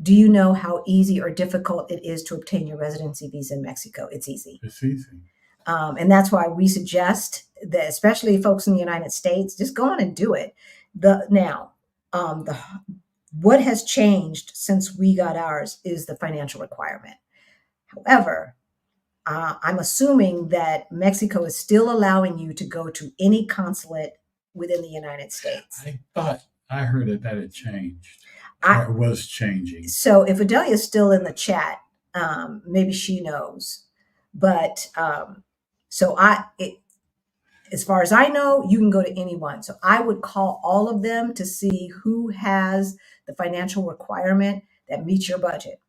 do you know how easy or difficult it is to obtain your residency visa in Mexico? It's easy. It's easy. And that's why we suggest that, especially folks in the United States, just go on and do it. What has changed since we got ours is the financial requirement. However, I'm assuming that Mexico is still allowing you to go to any consulate within the United States. I heard that it changed. It was changing. So if Adelia is still in the chat, maybe she knows. But as far as I know, you can go to anyone. So I would call all of them to see who has the financial requirement that meets your budget.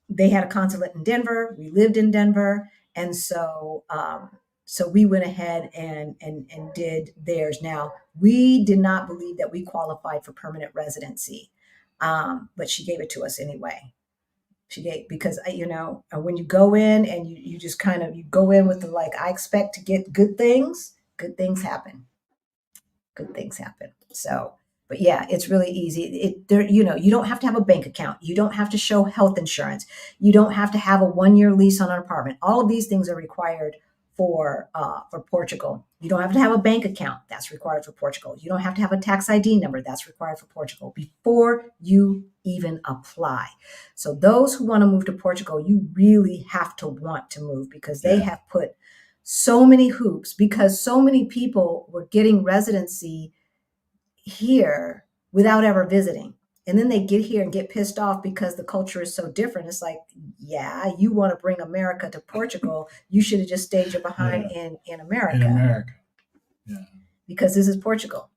They had a consulate in Denver. We lived in Denver. And so we went ahead and did theirs. Now, we did not believe that we qualified for permanent residency, but she gave it to us anyway. Because when you go in and you just you go in with I expect to get good things happen. Good things happen. So, but yeah, it's really easy. You don't have to have a bank account. You don't have to show health insurance. You don't have to have a 1-year lease on an apartment. All of these things are required for Portugal. You don't have to have a bank account. That's required for Portugal. You don't have to have a tax ID number. That's required for Portugal before you even apply. So those who want to move to Portugal, you really have to want to move, because they have put so many hoops, because so many people were getting residency here without ever visiting. And then they get here and get pissed off because the culture is so different. It's like, yeah, you want to bring America to Portugal. You should have just stayed your behind in America. In America. Yeah. Because this is Portugal.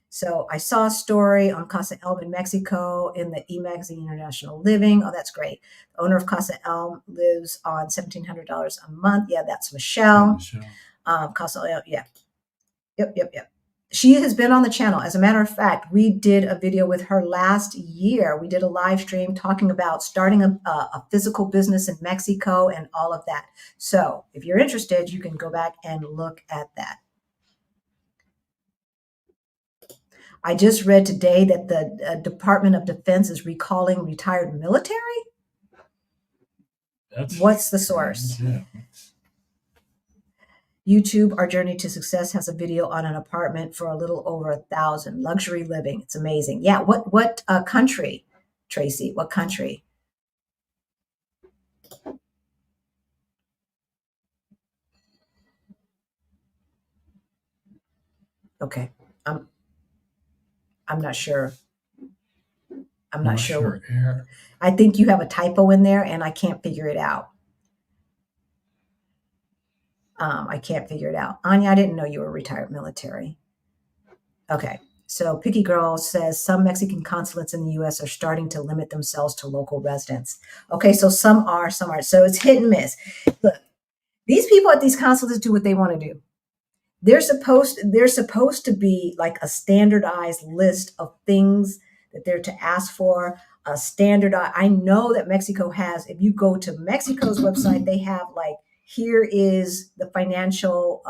So I saw a story on Casa Elm in Mexico in the e-magazine International Living. Oh, that's great. The owner of Casa Elm lives on $1,700 a month. Yeah, that's Michelle. Casa Elm, yeah. Yep. She has been on the channel. As a matter of fact, we did a video with her last year. We did a live stream talking about starting a physical business in Mexico and all of that. So if you're interested, you can go back and look at that. I just read today that the Department of Defense is recalling retired military. What's the source? Yeah. YouTube, Our Journey to Success, has a video on an apartment for a little over $1,000. Luxury living. It's amazing. Yeah. What country, Tracy? What country? Okay. I'm not sure. I'm not sure. I think you have a typo in there and I can't figure it out. I can't figure it out. Anya, I didn't know you were retired military. Okay. So Picky Girl says some Mexican consulates in the U.S. are starting to limit themselves to local residents. Okay, so some are, some aren't. So it's hit and miss. Look, these people at these consulates do what they want to do. There's supposed to be like a standardized list of things that they're to ask for. A standard. I know that Mexico has. If you go to Mexico's website, they have like, here is the financial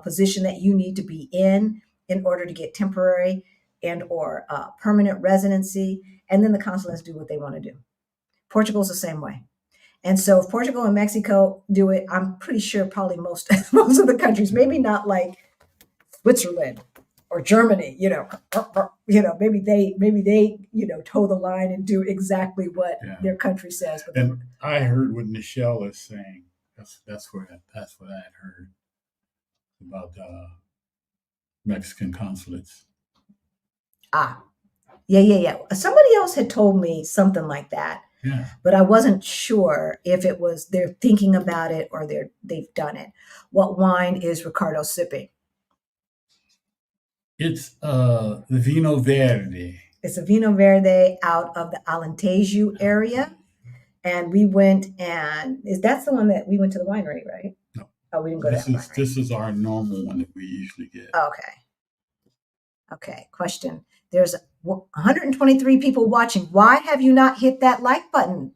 position that you need to be in order to get temporary and or permanent residency, and then the consulates do what they want to do. Portugal's the same way. And so if Portugal and Mexico do it, I'm pretty sure probably most of the countries, maybe not like Switzerland or Germany, maybe they, toe the line and do exactly what their country says. But and I heard what Nichelle is saying. That's what I had heard about Mexican consulates. Yeah. Somebody else had told me something like that. Yeah. But I wasn't sure if it was they're thinking about it or they've done it. What wine is Ricardo sipping? It's Vino Verde. It's a Vino Verde out of the Alentejo area. And we went that's the one that we went to the winery, right? No. Oh, we didn't go to that winery. This is our normal one that we usually get. Okay. Question. There's 123 people watching. Why have you not hit that like button?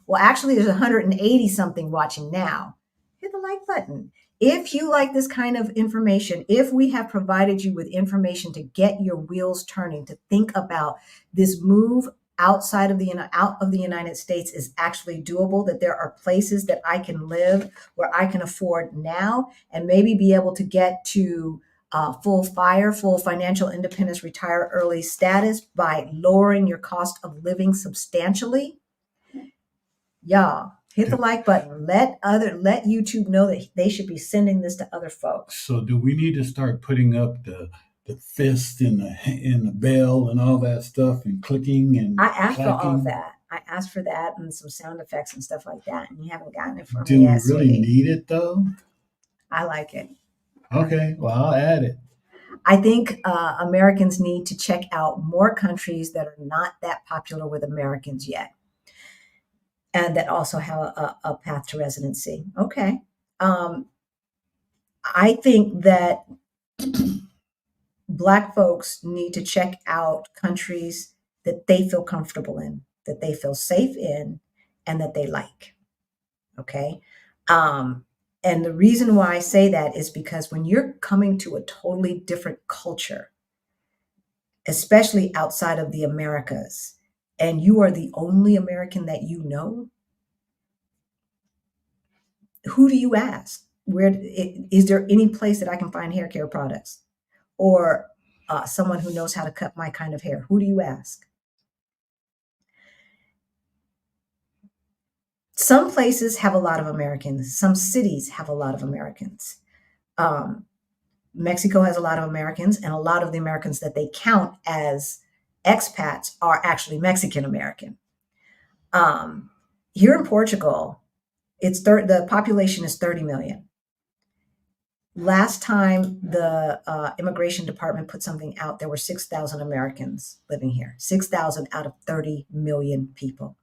Well, actually, there's 180 something watching now. Hit the like button. If you like this kind of information, if we have provided you with information to get your wheels turning, to think about this move out of the United States is actually doable, that there are places that I can live where I can afford now and maybe be able to get to full financial independence, retire early status by lowering your cost of living substantially. Y'all, hit the like button. Let YouTube know that they should be sending this to other folks. So do we need to start putting up the fist in the bell and all that stuff and clicking and I asked for all of that. I asked for that and some sound effects and stuff like that, and you haven't gotten it from me. Do we really need it though? I like it. Okay, well, I'll add it. I think Americans need to check out more countries that are not that popular with Americans yet, and that also have a path to residency. Okay. I think that Black folks need to check out countries that they feel comfortable in, that they feel safe in, and that they like. Okay. And the reason why I say that is because when you're coming to a totally different culture, especially outside of the Americas, and you are the only American that you know, who do you ask? Is there any place that I can find hair care products or someone who knows how to cut my kind of hair? Who do you ask? Some places have a lot of Americans. Some cities have a lot of Americans. Mexico has a lot of Americans, and a lot of the Americans that they count as expats are actually Mexican American. Here in Portugal, the population is 30 million. Last time the immigration department put something out, there were 6,000 Americans living here. 6,000 out of 30 million people.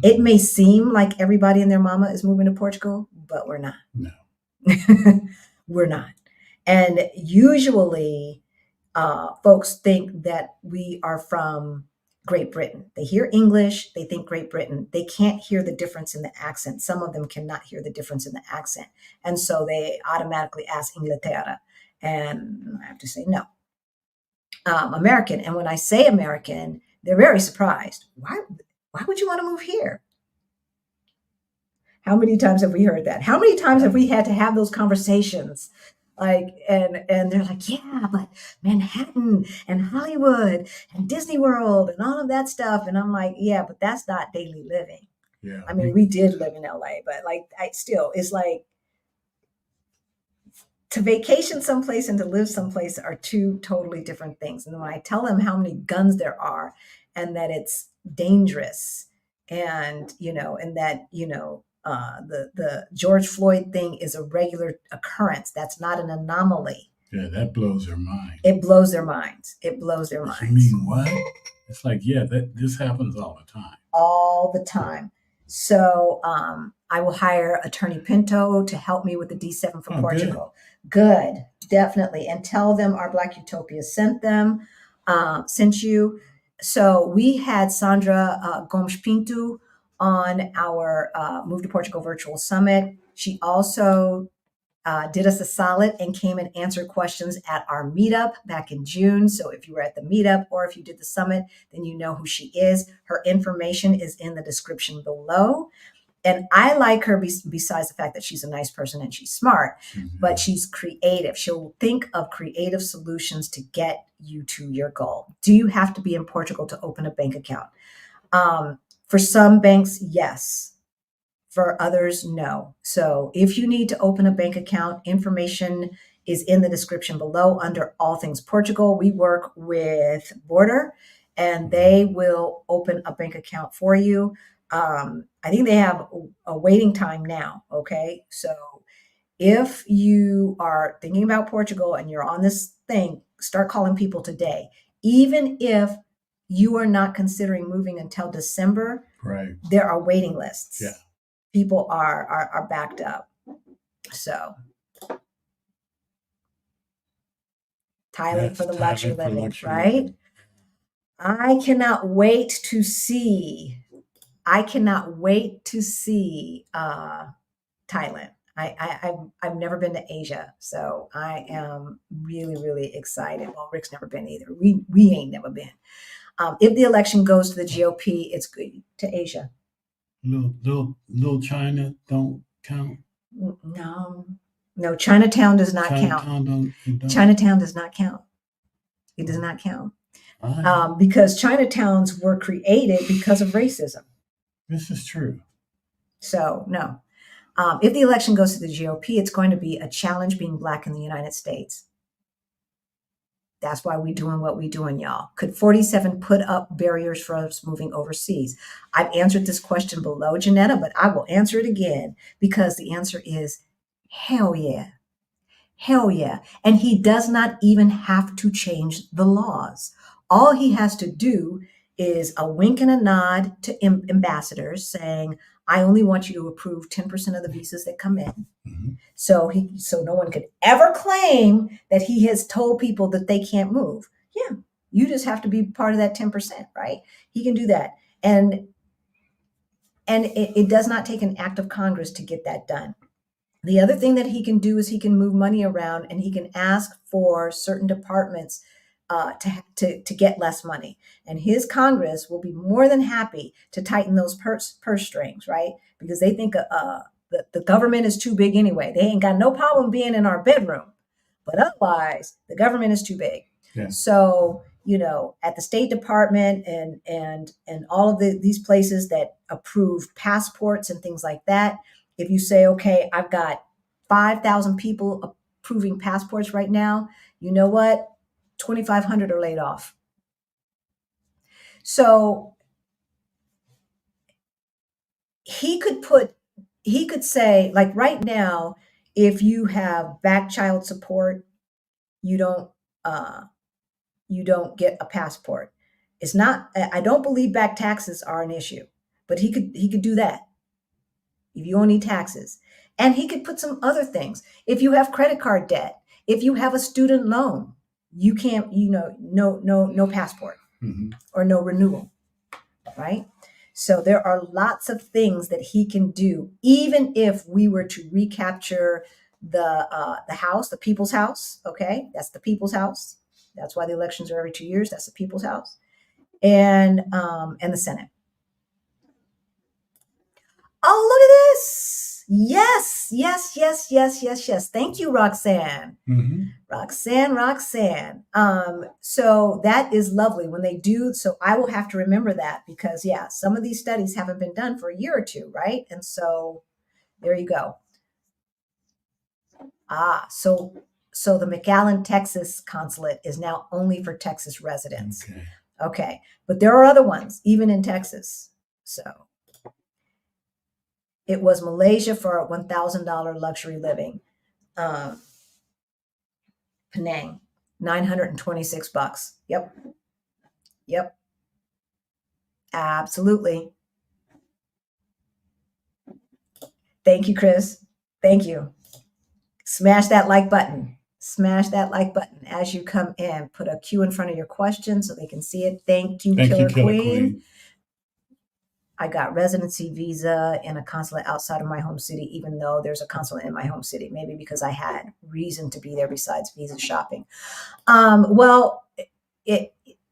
It may seem like everybody and their mama is moving to Portugal, but we're not. No. We're not. And usually folks think that we are from Great Britain. They hear English, they think Great Britain. They can't hear the difference in the accent. Some of them cannot hear the difference in the accent. And so they automatically ask Inglaterra. And I have to say no. American. And when I say American, they're very surprised. Why would you want to move here? How many times have we heard that? How many times have we had to have those conversations? And they're like, yeah, but Manhattan and Hollywood and Disney World and all of that stuff. And I'm like, yeah, but that's not daily living. Yeah. I mean, we did live in LA, but it's like to vacation someplace and to live someplace are two totally different things. And when I tell them how many guns there are and that it's dangerous and that, the George Floyd thing is a regular occurrence. That's not an anomaly. Yeah, that blows their mind. It blows their minds. It blows their minds. You mean what? It's like, yeah, this happens all the time. All the time. So I will hire Attorney Pinto to help me with the D7 for Portugal. Good, definitely. And tell them our Black Utopia sent you. So we had Sandra Gomes Pinto on our Move to Portugal virtual summit. She also did us a solid and came and answered questions at our meetup back in June. So if you were at the meetup or if you did the summit, then you know who she is. Her information is in the description below. And I like her besides the fact that she's a nice person and she's smart, but she's creative. She'll think of creative solutions to get you to your goal. Do you have to be in Portugal to open a bank account? For some banks, yes. For others, no. So if you need to open a bank account, information is in the description below under All Things Portugal. We work with Border and they will open a bank account for you. I think they have a waiting time now. Okay. So if you are thinking about Portugal and you're on this thing, start calling people today. Even if you are not considering moving until December, right? There are waiting lists. Yeah. People are backed up. So Thailand for the luxury living, right? I cannot wait to see Thailand. I've never been to Asia, so I am really, really excited. Well, Rick's never been either. We ain't never been. If the election goes to the GOP, it's good to Asia. Little China don't count. No, Chinatown does not count. Chinatown does not count. It does not count. Because Chinatowns were created because of racism. This is true. So, no. If the election goes to the GOP, it's going to be a challenge being Black in the United States. That's why we're doing what we're doing, y'all. Could 47 put up barriers for us moving overseas? I've answered this question below, Janetta, but I will answer it again because the answer is hell yeah. Hell yeah. And he does not even have to change the laws. All he has to do is a wink and a nod to ambassadors saying, I only want you to approve 10% of the visas that come in. Mm-hmm. So no one could ever claim that he has told people that they can't move. Yeah, you just have to be part of that 10%, right? He can do that. And it does not take an act of Congress to get that done. The other thing that he can do is he can move money around and he can ask for certain departments to get less money. And his Congress will be more than happy to tighten those purse strings, right? Because they think the government is too big anyway. They ain't got no problem being in our bedroom. But otherwise, the government is too big. Yeah. So, at the State Department and all of these places that approve passports and things like that, if you say, okay, I've got 5,000 people approving passports right now, you know what? 2,500 are laid off. So he could say, like right now, if you have back child support, you don't get a passport. It's not, I don't believe back taxes are an issue, but he could do that if you don't need taxes. And he could put some other things. If you have credit card debt, if you have a student loan, you can't, no passport or no renewal, right? So there are lots of things that he can do, even if we were to recapture the house, the people's house. Okay, that's the people's house. That's why the elections are every 2 years. That's the people's house, and the Senate. Oh, look at this. Yes. Thank you, Roxanne. Mm-hmm. Roxanne. So that is lovely when they do. So I will have to remember that because, some of these studies haven't been done for a year or two, right? And so there you go. So the McAllen, Texas consulate is now only for Texas residents. Okay. But there are other ones, even in Texas. So it was Malaysia for $1,000 luxury living. Penang, $926. Yep. Absolutely. Thank you, Chris. Thank you. Smash that like button. Smash that like button as you come in. Put a Q in front of your question so they can see it. Thank you, Killer Queen. I got residency visa in a consulate outside of my home city, even though there's a consulate in my home city, maybe because I had reason to be there besides visa shopping. Well,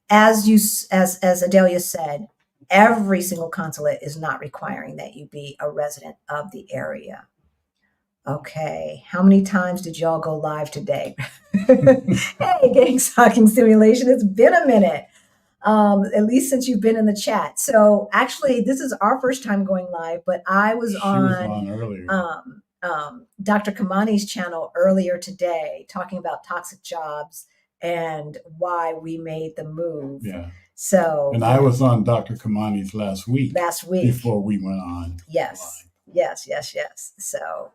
as Adelia said, every single consulate is not requiring that you be a resident of the area. Okay, how many times did y'all go live today? Hey, gang stalking simulation, it's been a minute. At least since you've been in the chat. So actually, this is our first time going live, but I was on earlier. Dr. Kamani's channel earlier today talking about toxic jobs and why we made the move. Yeah. So, and I was on Dr. Kamani's last week before we went on. Yes. So,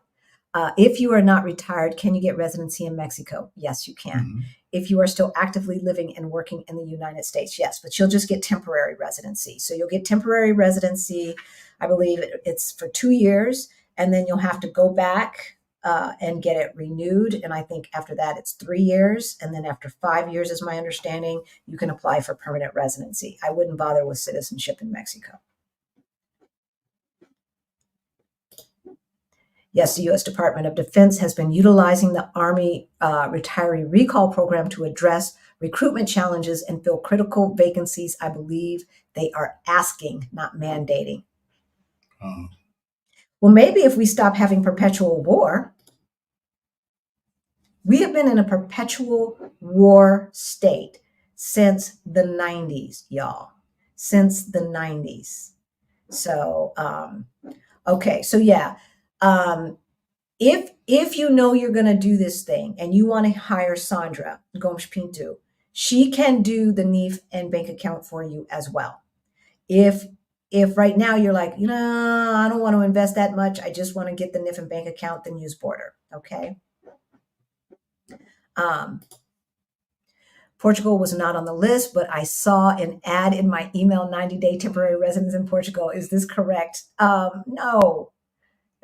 if you are not retired, can you get residency in Mexico? Yes, you can. Mm-hmm. If you are still actively living and working in the United States, yes, but you'll just get temporary residency. So you'll get temporary residency. I believe it's for 2 years, and then you'll have to go back and get it renewed. And I think after that, it's 3 years. And then after 5 years, is my understanding, you can apply for permanent residency. I wouldn't bother with citizenship in Mexico. Yes, the U.S. Department of Defense has been utilizing the Army retiree recall program to address recruitment challenges and fill critical vacancies. I believe they are asking, not mandating. Well, maybe if we stop having perpetual war. We have been in a perpetual war state since the 90s, y'all. Since the 90s. So, okay, so yeah. If you know you're going to do this thing and you want to hire Sandra Gomes Pinto, she can do the NIF and bank account for you as well. If right now you're like, I don't want to invest that much, I just want to get the NIF and bank account, then use Border. Okay. Portugal was not on the list, but I saw an ad in my email, 90-day temporary residence in Portugal. Is this correct? No.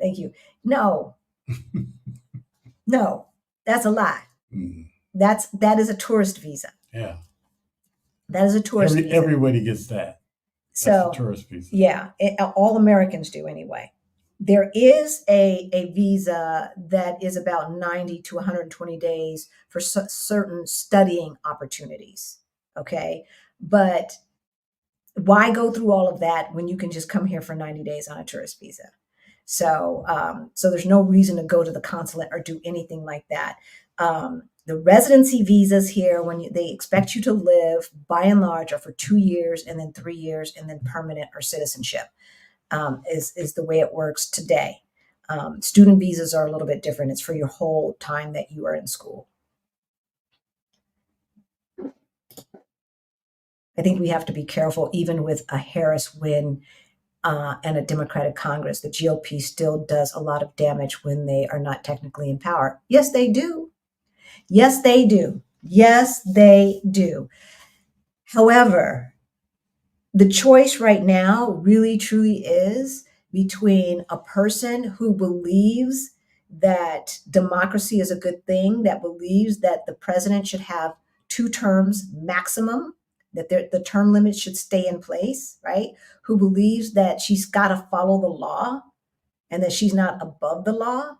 Thank you. No, that's a lie. Mm. That is a tourist visa. Yeah. That is a tourist visa. Everybody gets that. That's a tourist visa. Yeah. All Americans do anyway. There is a visa that is about 90 to 120 days for certain studying opportunities. Okay. But why go through all of that when you can just come here for 90 days on a tourist visa? So there's no reason to go to the consulate or do anything like that. The residency visas here, they expect you to live, by and large, are for 2 years and then 3 years and then permanent or citizenship is the way it works today. Student visas are a little bit different. It's for your whole time that you are in school. I think we have to be careful, even with a Harris win and a Democratic Congress. The GOP still does a lot of damage when they are not technically in power. Yes, they do. Yes, they do. Yes, they do. However, the choice right now really truly is between a person who believes that democracy is a good thing, that believes that the president should have 2 terms maximum, that the term limit should stay in place, right? Who believes that she's got to follow the law and that she's not above the law,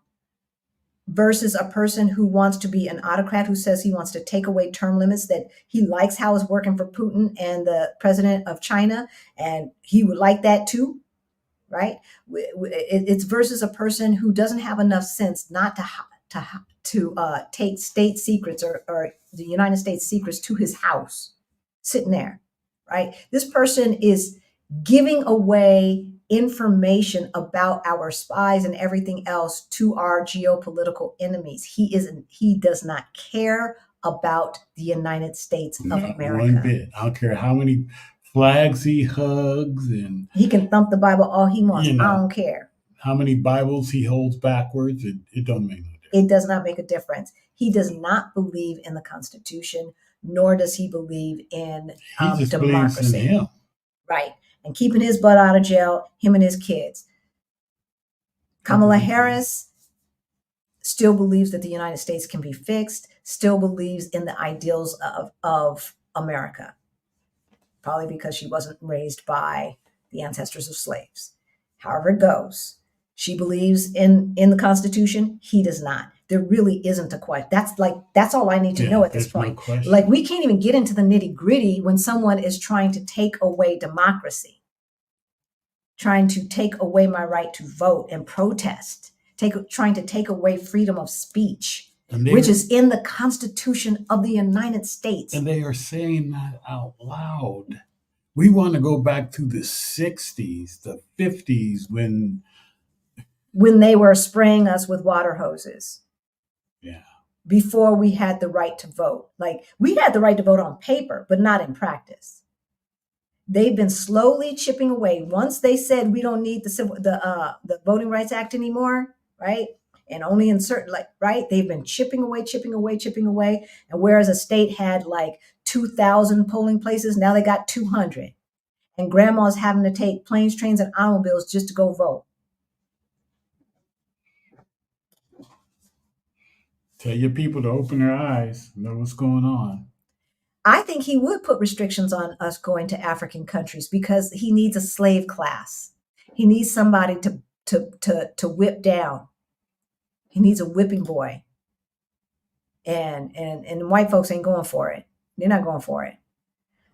versus a person who wants to be an autocrat, who says he wants to take away term limits, that he likes how it's working for Putin and the president of China, and he would like that too, right? It's versus a person who doesn't have enough sense not to take state secrets or the United States secrets to his house, sitting there, right? This person is giving away information about our spies and everything else to our geopolitical enemies. He does not care about the United States of America. One bit. I don't care how many flags he hugs, and he can thump the Bible all he wants. I don't care how many Bibles he holds backwards. It don't make no difference. It does not make a difference. He does not believe in the Constitution, nor does he believe in He just democracy. believes in him. Right. And keeping his butt out of jail, him and his kids. Kamala Harris still believes that the United States can be fixed, still believes in the ideals of America, probably because she wasn't raised by the ancestors of slaves. However it goes, she believes in the Constitution. He does not. There really isn't a question. That's all I need to know at this point. No, like, we can't even get into the nitty gritty when someone is trying to take away democracy, trying to take away my right to vote and protest, trying to take away freedom of speech, which is in the Constitution of the United States. And they are saying that out loud. We want to go back to the 60s, the 50s, when they were spraying us with water hoses. Yeah. Before we had the right to vote. Like, we had the right to vote on paper, but not in practice. They've been slowly chipping away. Once they said we don't need the Voting Rights Act anymore, right? And only in certain, right? They've been chipping away. And whereas a state had like 2,000 polling places, now they got 200. And grandma's having to take planes, trains, and automobiles just to go vote. Tell your people to open their eyes, know what's going on. I think he would put restrictions on us going to African countries because he needs a slave class. He needs somebody to whip down. He needs a whipping boy. And white folks ain't going for it. They're not going for it.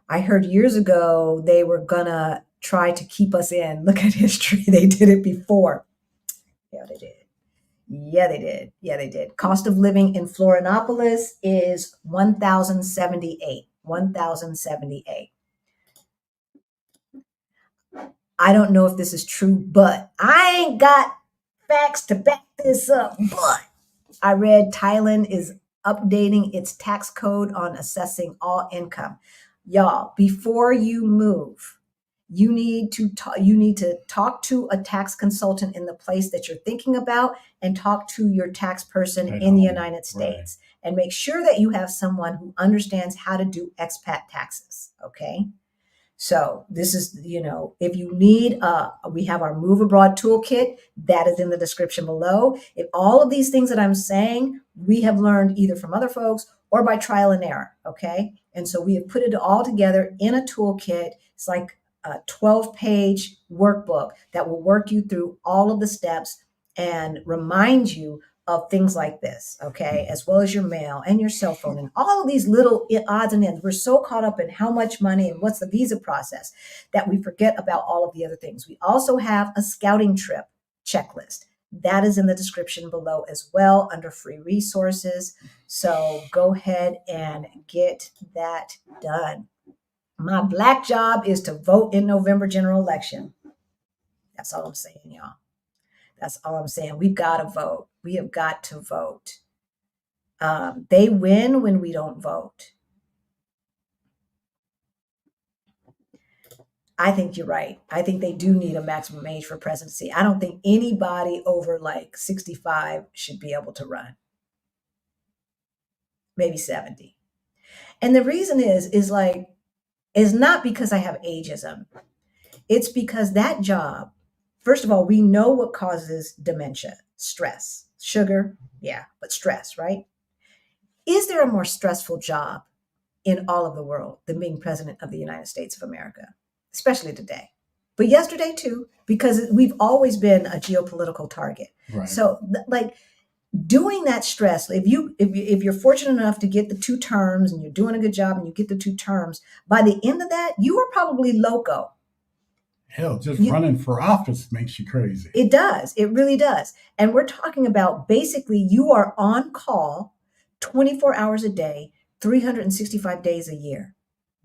I heard years ago they were gonna try to keep us in. Look at history. They did it before. Yeah, they did. Yeah, they did. Cost of living in Florianopolis is $1,078. $1,078. I don't know if this is true, but I ain't got facts to back this up. But I read Thailand is updating its tax code on assessing all income. Y'all, before you move, you need to talk to a tax consultant in the place that you're thinking about, and talk to your tax person in the United States, right? And make sure that you have someone who understands how to do expat taxes. Okay. So this is, if you need, we have our Move Abroad toolkit that is in the description below. If all of these things that I'm saying, we have learned either from other folks or by trial and error. Okay. And so we have put it all together in a toolkit. It's like a 12-page workbook that will work you through all of the steps and remind you of things like this, okay, as well as your mail and your cell phone and all of these little odds and ends. We're so caught up in how much money and what's the visa process that we forget about all of the other things. We also have a scouting trip checklist. That is in the description below as well under free resources. So go ahead and get that done. My black job is to vote in November general election. That's all I'm saying, y'all. That's all I'm saying. We've got to vote. We have got to vote. They win when we don't vote. I think you're right. I think they do need a maximum age for presidency. I don't think anybody over like 65 should be able to run. Maybe 70. And the reason is not because I have ageism. It's because that job, first of all, we know what causes dementia: stress, sugar, yeah, but stress, right? Is there a more stressful job in all of the world than being president of the United States of America, especially today? But yesterday too, because we've always been a geopolitical target. Right. So doing that stress, if you're fortunate enough to get the 2 terms and you're doing a good job and you get the 2 terms, by the end of that, you are probably loco. Hell, running for office makes you crazy. It does. It really does. And we're talking about basically you are on call 24 hours a day, 365 days a year.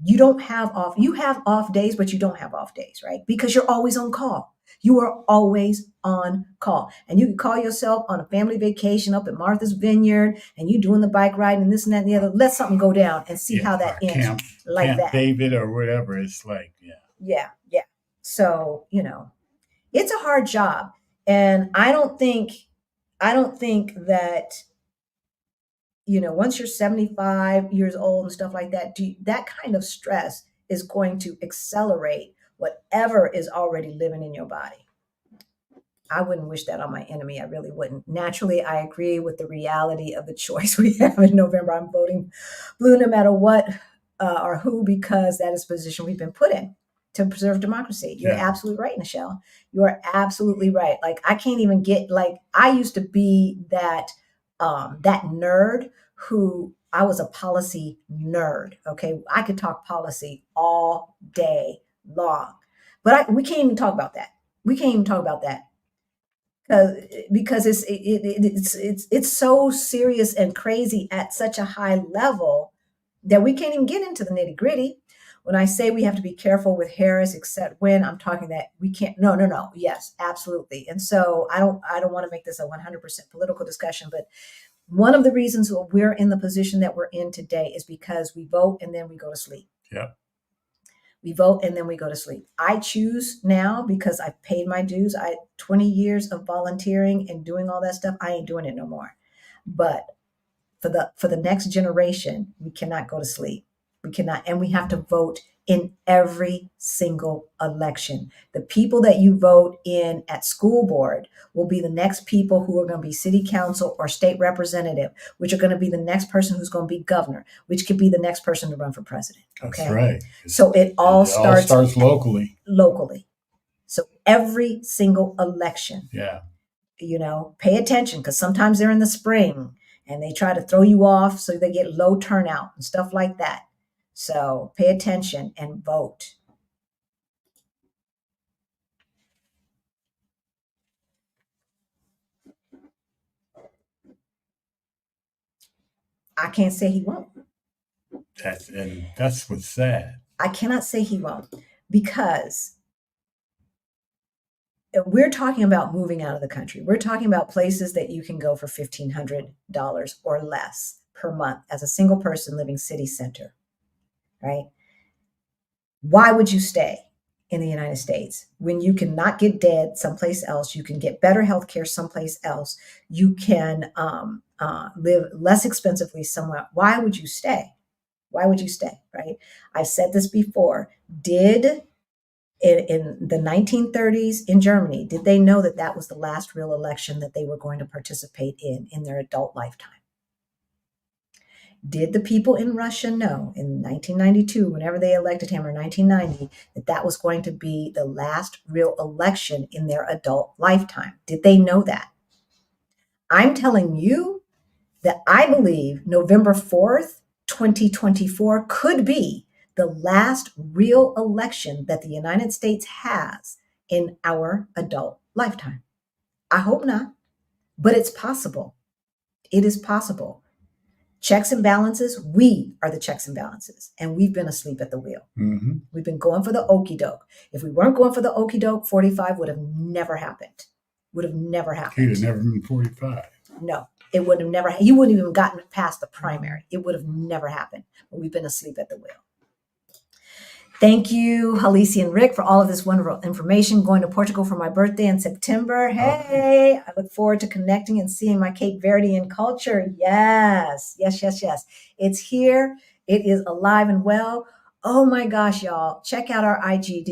You don't have off. You have off days, but you don't have off days, right? Because you're always on call. You are always on call. And you can call yourself on a family vacation up at Martha's Vineyard and you doing the bike ride and this and that and the other. Let something go down and see how that ends. Camp David or whatever. It's like, yeah. So, it's a hard job. And I don't think that once you're 75 years old and stuff like that, that kind of stress is going to accelerate whatever is already living in your body. I wouldn't wish that on my enemy. I really wouldn't. Naturally, I agree with the reality of the choice we have in November. I'm voting blue no matter what or who, because that is the position we've been put in to preserve democracy. You're absolutely right, Michelle. You are absolutely right. Like, I can't even I used to be that nerd who I was a policy nerd. Okay. I could talk policy all day long, but we can't even talk about that. We can't even talk about that because it's so serious and crazy at such a high level that we can't even get into the nitty gritty. When I say we have to be careful with Harris, except when I'm talking that we can't, no. Yes, absolutely. And so I don't want to make this a 100% political discussion, but one of the reasons we're in the position that we're in today is because we vote and then we go to sleep. Yeah. We vote and then we go to sleep. I choose now because I've paid my dues. 20 years of volunteering and doing all that stuff. I ain't doing it no more. But for the next generation, we cannot go to sleep. We cannot, and we have to vote in every single election. The people that you vote in at school board will be the next people who are going to be city council or state representative, which are going to be the next person who's going to be governor, which could be the next person to run for president. Okay. That's right. So it all starts locally. So every single election. Yeah. Pay attention, because sometimes they're in the spring and they try to throw you off so they get low turnout and stuff like that. So pay attention and vote. I can't say he won't. That's what's sad. I cannot say he won't, because we're talking about moving out of the country. We're talking about places that you can go for $1,500 or less per month as a single person living city center, right? Why would you stay in the United States when you cannot get dead someplace else? You can get better health care someplace else. You can live less expensively somewhere. Why would you stay? Why would you stay, right? I've said this before. In the 1930s in Germany, did they know that that was the last real election that they were going to participate in their adult lifetime? Did the people in Russia know in 1992, whenever they elected him, or 1990, that that was going to be the last real election in their adult lifetime? Did they know that? I'm telling you that I believe November 4th, 2024 could be the last real election that the United States has in our adult lifetime. I hope not, but it's possible. It is possible. Checks and balances, we are the checks and balances, and we've been asleep at the wheel. Mm-hmm. We've been going for the okie doke. If we weren't going for the okie doke, 45 would have never happened. Would have never happened. He'd have never been 45. No, it would have never. You wouldn't even gotten past the primary. It would have never happened. But we've been asleep at the wheel. Thank you, Halisi and Rick, for all of this wonderful information. Going to Portugal for my birthday in September. Hey, okay. I look forward to connecting and seeing my Cape Verdean culture. Yes. It's here. It is alive and well. Oh my gosh, y'all. Check out our IG.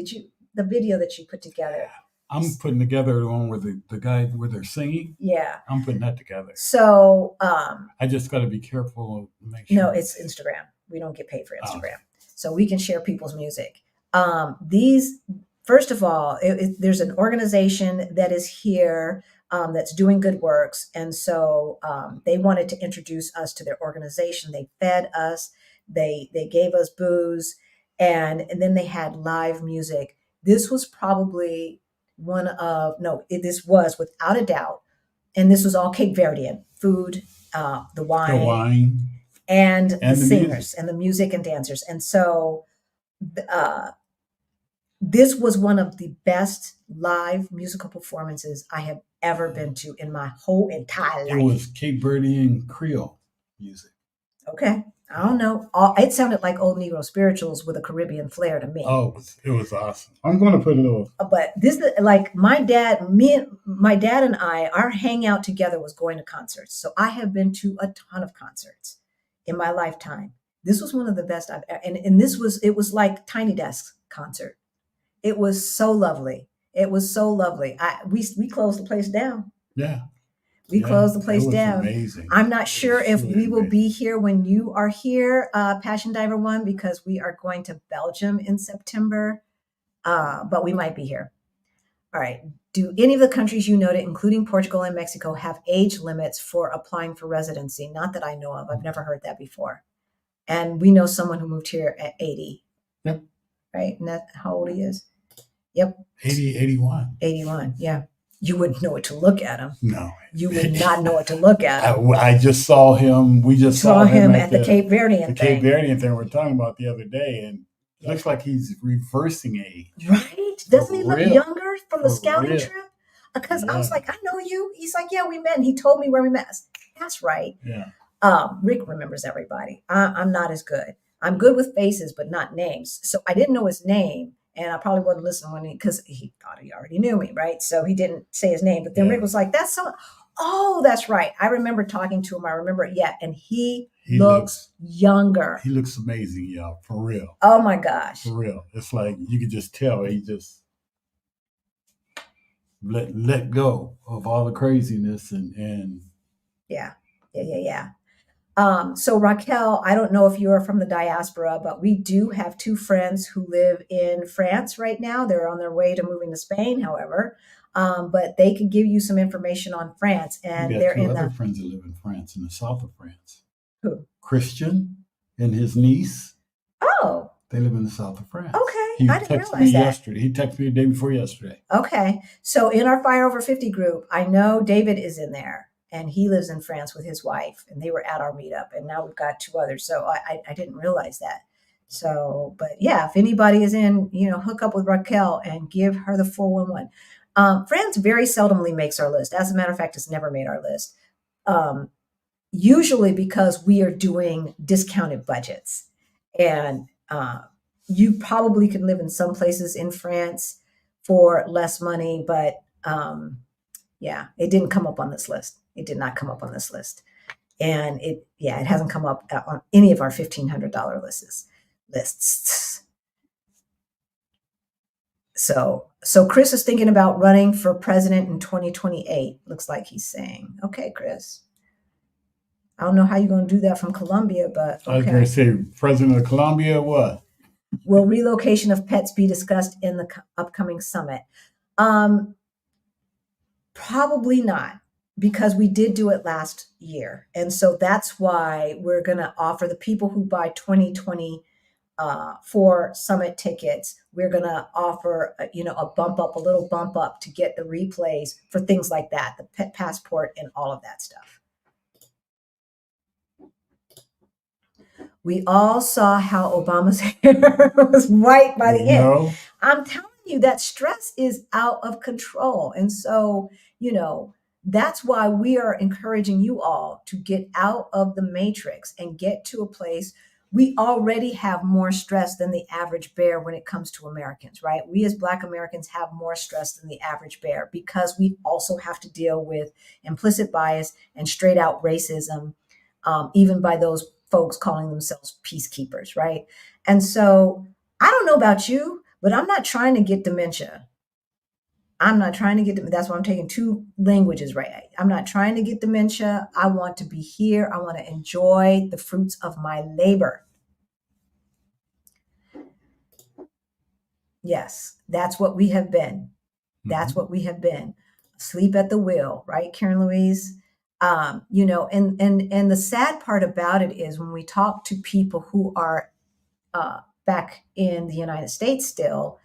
The video that you put together? I'm putting together the one where the guy where they're singing. Yeah. I'm putting that together. So I just got to be careful to make sure. No, it's Instagram. We don't get paid for Instagram. So we can share people's music. First of all, there's an organization that is here that's doing good works. And so they wanted to introduce us to their organization. They fed us, they gave us booze, and then they had live music. This was probably this was without a doubt, and this was all Cape Verdean food, the wine. And the singers and the music and dancers. And so this was one of the best live musical performances I have ever been to in my whole entire life. It was Cape Verdean Creole music. Okay. I don't know. It sounded like old Negro spirituals with a Caribbean flair to me. Oh, it was awesome. I'm going to put it on. But this, like my dad and I, our hangout together was going to concerts. So I have been to a ton of concerts in my lifetime. This was one of the best I've ever, and it was like Tiny Desk concert. It was so lovely. It was so lovely. We closed the place down. Yeah. We closed the place down. Amazing. I'm not sure if we will be here when you are here, Passion Diver One, because we are going to Belgium in September, but we might be here. All right. Do any of the countries you noted, including Portugal and Mexico, have age limits for applying for residency? Not that I know of. I've never heard that before. And we know someone who moved here at 80. Yep. Right? And that's how old he is? Yep. 81. 81. Yeah. You wouldn't know what to look at him. No. You would not know what to look at him. I just saw him. We just saw him at the Cape Verdean thing. The Cape Verdean thing we're talking about the other day. And it looks like he's reversing age. Right? Doesn't he look younger from the scouting trip? Because I was like, I know you. He's like, yeah, we met. And he told me where we met. That's right. Yeah. Rick remembers everybody. I'm not as good. I'm good with faces, but not names. So I didn't know his name. And I probably wasn't listening because he thought he already knew me, right? So he didn't say his name. But then Rick was like, that's so, oh, that's right. I remember talking to him. I remember it. Yeah. And he looks younger. He looks amazing, y'all. For real. Oh, my gosh. For real. It's like you could just tell he just let go of all the craziness and Yeah. So Raquel, I don't know if you are from the diaspora, but we do have two friends who live in France right now. They're on their way to moving to Spain, however, but they could give you some information on France. And they're in other friends that live in France, in the south of France. Who? Christian and his niece. Oh. They live in the south of France. Okay. I didn't realize that. Yesterday. He texted me the day before yesterday. Okay. So in our Fire Over 50 group, I know David is in there. And he lives in France with his wife, and they were at our meetup. And now we've got two others. So I didn't realize that. So, but yeah, if anybody is in, hook up with Raquel and give her the 411. France very seldomly makes our list. As a matter of fact, it's never made our list. Usually because we are doing discounted budgets. And you probably can live in some places in France for less money, but yeah, it didn't come up on this list. It did not come up on this list. And it hasn't come up on any of our $1,500 lists. So Chris is thinking about running for president in 2028. Looks like he's saying, okay, Chris. I don't know how you're going to do that from Colombia, but okay. I was going to say, president of Colombia, what? Will relocation of pets be discussed in the upcoming summit? Probably not, because we did do it last year. And so that's why we're going to offer the people who buy 2024 summit tickets, we're going to offer, a little bump up to get the replays for things like that, the pet passport and all of that stuff. We all saw how Obama's hair was white by the end. I'm telling you that stress is out of control. And so, that's why we are encouraging you all to get out of the matrix and get to a place. We already have more stress than the average bear when it comes to Americans, right? We as Black Americans have more stress than the average bear because we also have to deal with implicit bias and straight out racism, even by those folks calling themselves peacekeepers, right? And so I don't know about you, but I'm not trying to get dementia. That's why I'm taking two languages, right? I'm not trying to get dementia. I want to be here. I want to enjoy the fruits of my labor. Yes, that's what we have been. That's what we have been. Asleep at the wheel, right, Karen Louise? And the sad part about it is when we talk to people who are back in the United States still,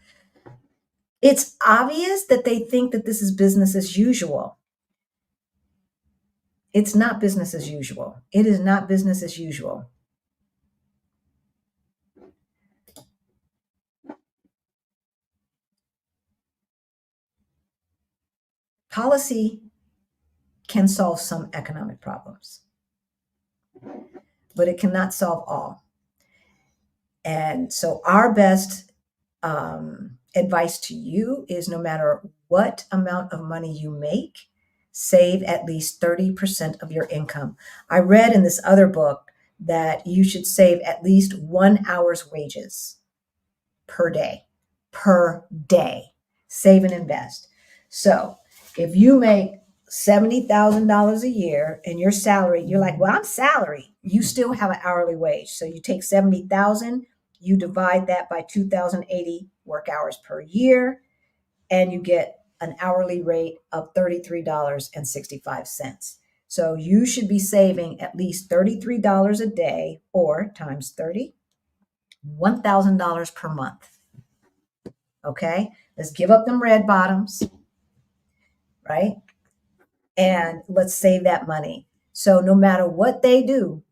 it's obvious that they think that this is business as usual. It's not business as usual. It is not business as usual. Policy can solve some economic problems. but it cannot solve all. And so our best advice to you is, no matter what amount of money you make, save at least 30% of your income. I read in this other book that you should save at least 1 hour's wages per day. Save and invest. So if you make $70,000 a year and your salary, you're like, well, I'm salary. You still have an hourly wage. So you take 70,000, you divide that by 2,080 work hours per year, and you get an hourly rate of $33.65. So you should be saving at least $33 a day, or times 30, $1,000 per month. Okay, let's give up them red bottoms, right? And let's save that money. So no matter what they do,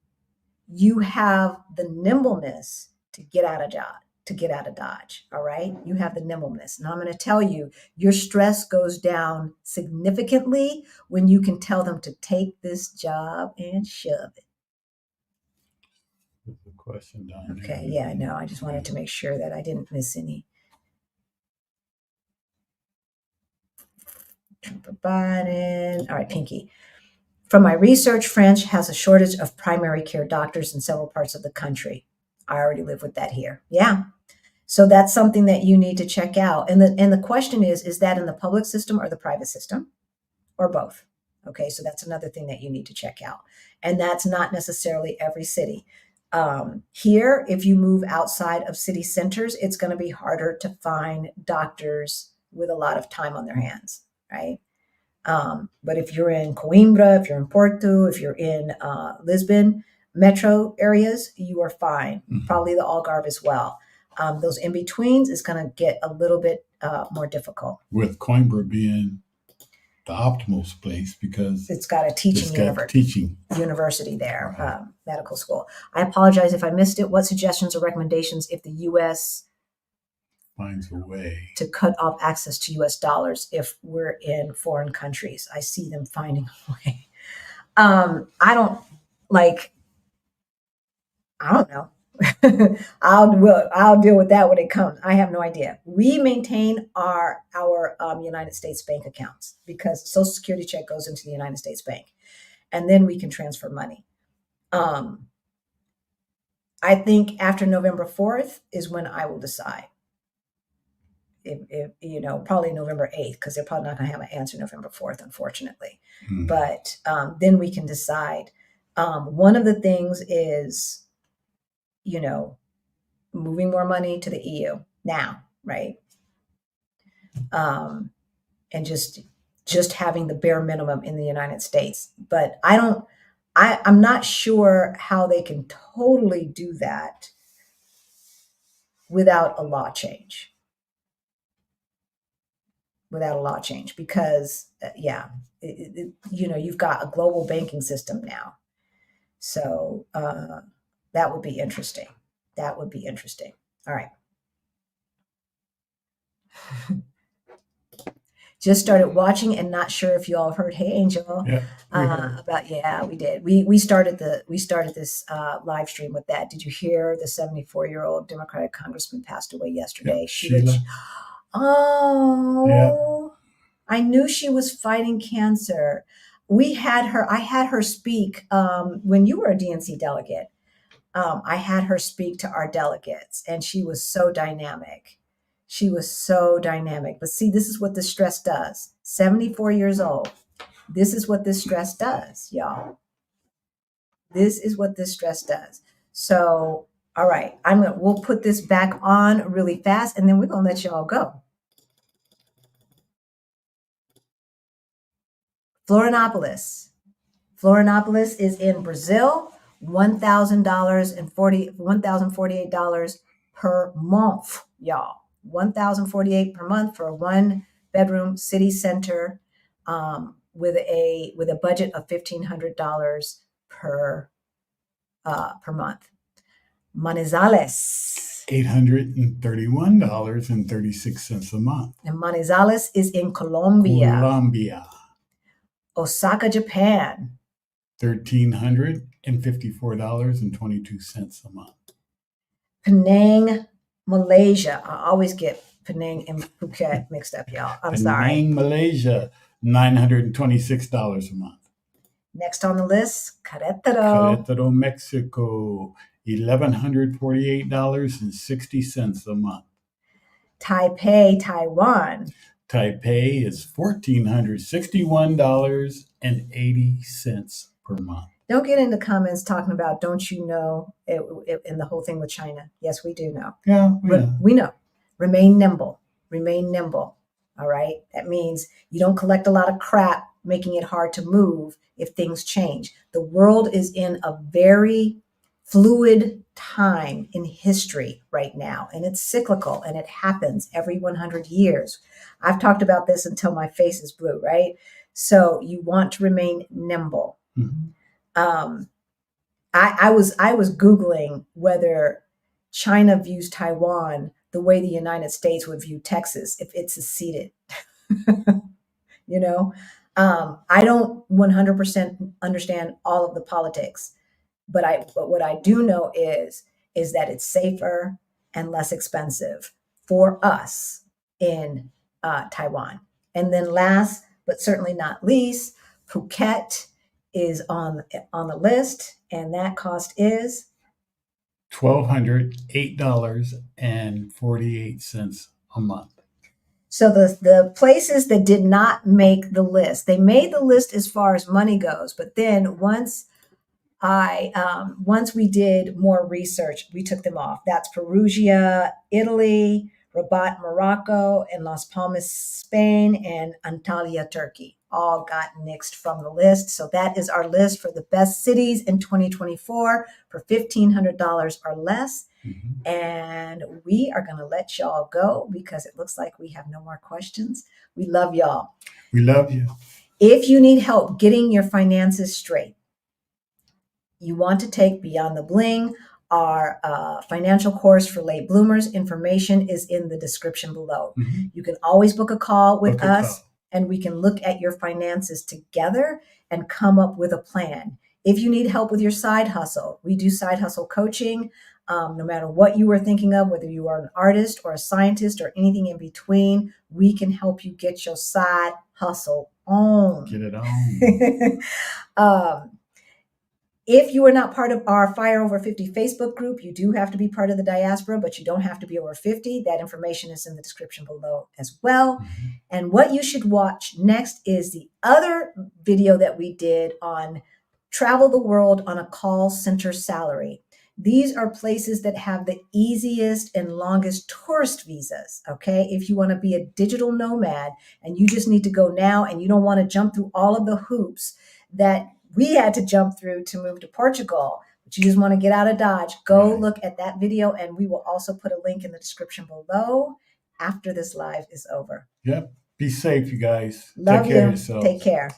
you have the nimbleness to get out of Dodge. All right, you have the nimbleness. And I'm going to tell you, your stress goes down significantly when you can tell them to take this job and shove it. There's a question down there. Okay, yeah, I know. I just wanted to make sure that I didn't miss any. Trump or Biden. All right, Pinky. From my research, French has a shortage of primary care doctors in several parts of the country. I already live with that here. Yeah. So that's something that you need to check out. And the question is that in the public system or the private system, or both? Okay, so that's another thing that you need to check out. And that's not necessarily every city. Here, if you move outside of city centers, it's going to be harder to find doctors with a lot of time on their hands, right? But if you're in Coimbra, if you're in Porto, if you're in Lisbon metro areas, you are fine. Mm-hmm. Probably the Algarve as well. Those in-betweens is going to get a little bit more difficult. With Coimbra being the optimal place because it's got a university there, right. Medical school. I apologize if I missed it. What suggestions or recommendations if the U.S. finds a way to cut off access to U.S. dollars if we're in foreign countries? I see them finding a way. I don't know. I'll deal with that when it comes. I have no idea. We maintain our United States bank accounts because Social Security check goes into the United States bank, and then we can transfer money. I think after November 4th is when I will decide. If probably November 8th, because they're probably not going to have an answer November 4th, unfortunately. Mm-hmm. But then we can decide. One of the things is, moving more money to the EU now, right? And just having the bare minimum in the United States. But I'm not sure how they can totally do that without a law change. Because you've got a global banking system now. So that would be interesting. All right. Just started watching and not sure if you all heard. Hey, Angel. Yeah, we did. We started this live stream with that. Did you hear the 74-year-old Democratic congressman passed away yesterday? Sheila. I knew she was fighting cancer. I had her speak when you were a DNC delegate. I had her speak to our delegates, and she was so dynamic. But see, this is what the stress does. 74 years old. This is what this stress does, y'all. This is what this stress does. So, all right, we'll put this back on really fast, and then we're gonna let y'all go. Florianopolis is in Brazil. $1,048 per month, y'all. $1,048 per month for a 1-bedroom city center, with a budget of $1,500 per month. Manizales, $831.36 a month. And Manizales is in Colombia. Osaka, Japan, $1,354.22 a month. Penang, Malaysia. I always get Penang and Phuket mixed up, y'all. I'm sorry. Penang, Malaysia, $926 a month. Next on the list, Querétaro, Mexico, $1,148.60 a month. Taipei, Taiwan. Taipei is $1,461.80 per month. Don't get into comments talking about, don't you know, in the whole thing with China. Yes, we do know. Yeah. We know. Remain nimble. Remain nimble. All right. That means you don't collect a lot of crap, making it hard to move if things change. The world is in a very fluid time in history right now, and it's cyclical, and it happens every 100 years. I've talked about this until my face is blue, right? So you want to remain nimble. Mm-hmm. I was Googling whether China views Taiwan the way the United States would view Texas if it seceded. You know, I don't 100% understand all of the politics, but what I do know is that it's safer and less expensive for us in Taiwan. And then last, but certainly not least, Phuket is on the list, and that cost is $1,208.48 a month. So the places that did not make the list, they made the list as far as money goes, but then once we did more research, we took them off. That's Perugia, Italy, Rabat, Morocco, and Las Palmas, Spain, and Antalya, Turkey. All got nixed from the list. So that is our list for the best cities in 2024 for $1,500 or less. Mm-hmm. And we are going to let y'all go because it looks like we have no more questions. We love y'all. We love you. If you need help getting your finances straight, you want to take Beyond the Bling, our financial course for late bloomers. Information is in the description below. Mm-hmm. You can always book a call with us, and we can look at your finances together and come up with a plan. If you need help with your side hustle, we do side hustle coaching. No matter what you are thinking of, whether you are an artist or a scientist or anything in between, we can help you get your side hustle on. Get it on. If you are not part of our Fire Over 50 Facebook group, you do have to be part of the diaspora, but you don't have to be over 50. That information is in the description below as well. Mm-hmm. And what you should watch next is the other video that we did on travel the world on a call center salary. These are places that have the easiest and longest tourist visas, okay? If you want to be a digital nomad and you just need to go now and you don't want to jump through all of the hoops that we had to jump through to move to Portugal, but you just want to get out of Dodge, go look at that video, and we will also put a link in the description below after this live is over. Yep. Be safe, you guys. Love Take care you. of yourselves. Take care.